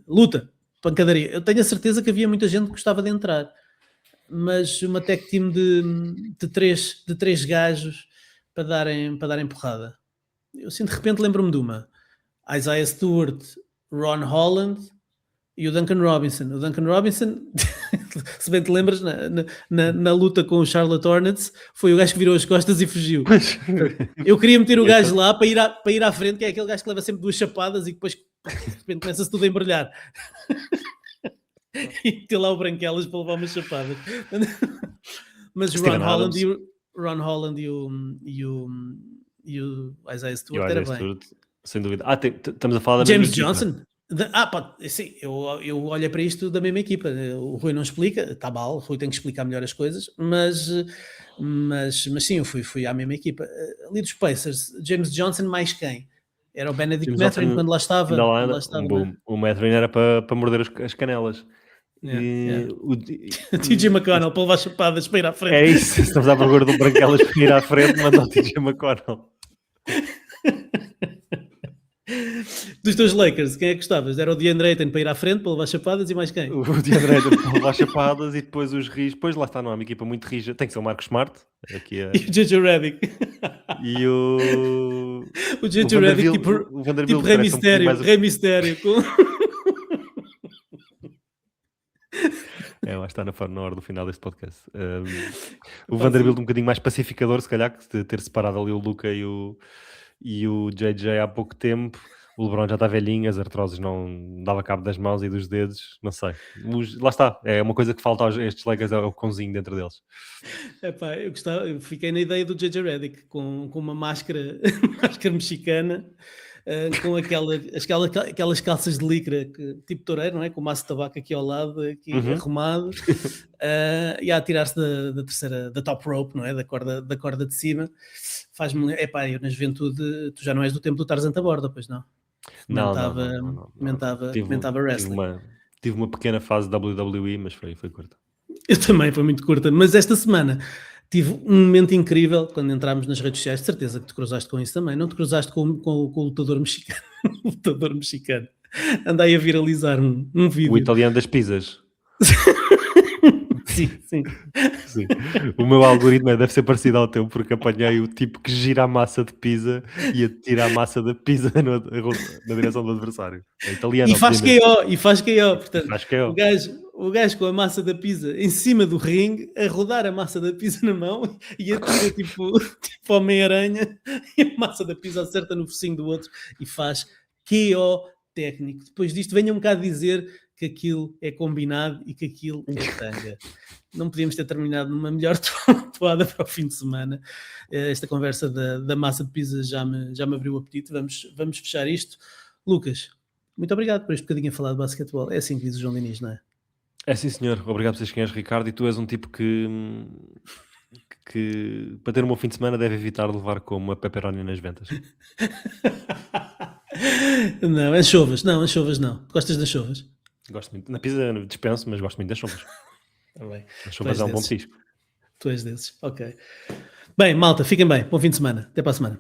luta, pancadaria. Eu tenho a certeza que havia muita gente que gostava de entrar, mas uma tech team de três gajos para darem porrada. Eu de repente lembro-me de uma Isaiah Stewart, Ron Holland e o Duncan Robinson. O Duncan Robinson, se bem te lembras, na luta com o Charlotte Hornets, foi o gajo que virou as costas e fugiu. Eu queria meter o gajo lá para ir à frente, que é aquele gajo que leva sempre 2 chapadas e depois de repente começa-se tudo a embrulhar. E ter lá o Branquelas para levar umas chapadas. Mas o Ron Holland e o Isaiah Stewart era bem. Stewart, sem dúvida. Estamos a falar da James Johnson? Sim, eu olho para isto da mesma equipa. O Rui não explica, está mal, o Rui tem que explicar melhor as coisas, mas sim, eu fui à mesma equipa. Ali dos Pacers, James Johnson mais quem? Era o Benedict Mathurin quando lá estava. O Mathurin era para morder as canelas. TJ McConnell para levar chapadas para ir à frente. É isso, estamos à procura do Branquelas para ir à frente, manda o TJ McConnell. Dos teus Lakers, quem é que gostavas? Era o DeAndre Ayton para ir à frente, para levar chapadas e mais quem? O DeAndre Ayton para levar chapadas e depois os Rios. Depois lá está, não é uma equipa muito rija. Tem que ser o Marcos Smart. E o JJ Redick. E o O JJ Redick tipo o Vanderbilt Rei parece um bocadinho Mistério, mais... Rei Mistério. É, lá está na hora do final deste podcast. O Pá, Vanderbilt sim. um bocadinho mais pacificador, se calhar, que de ter separado ali o Luka e o JJ há pouco tempo. O LeBron já está velhinho, as artroses não dava cabo das mãos e dos dedos, não sei. Lá está, é uma coisa que falta a estes Lakers, é o cãozinho dentro deles. Epá, eu fiquei na ideia do JJ Redick com uma máscara, máscara mexicana, com aquelas calças de licra, tipo toureiro, não é? Com o maço de tabaco aqui ao lado, aqui Uhum. arrumado, e a atirar-se da terceira, da top rope, não é? Da corda de cima. Faz-me. Epá, eu na juventude, tu já não és do tempo do Tarzan da Borda, pois não? Não. Comentava wrestling. Tive uma pequena fase de WWE, mas foi curta. Eu também, foi muito curta, mas esta semana tive um momento incrível quando entrámos nas redes sociais, de certeza que te cruzaste com isso também, não te cruzaste com o lutador mexicano, o lutador mexicano. Andei a viralizar um O vídeo. italiano das pizzas. Sim. Sim. O meu algoritmo deve ser parecido ao teu, porque apanhei o tipo que gira a massa de pizza e atira a massa da pizza na direção do adversário. É italiano, E faz KO, portanto, Acho que é. o gajo com a massa da pizza em cima do ringue, a rodar a massa da pizza na mão e atira tipo Homem-Aranha, e a massa da pizza acerta no focinho do outro e faz KO técnico. Depois disto, venha um bocado dizer que aquilo é combinado e que aquilo é tanga. Não podíamos ter terminado numa melhor toada para o fim de semana. Esta conversa da massa de pizza já me abriu o apetite. Vamos fechar isto. Lucas, muito obrigado por este bocadinho a falar de basquetebol. É assim que diz o João Diniz, não é? É sim, senhor. Obrigado por seres quem és, Ricardo. E tu és um tipo que para ter um bom fim de semana deve evitar levar como a pepperoni nas ventas. Não, anchovas não. Gostas de anchovas? Gosto muito. Na pizza dispenso, mas gosto muito das chuvas. Tá bem. As chuvas é um bom petisco. Tu és desses, ok. Bem, malta, fiquem bem. Bom fim de semana. Até para a semana.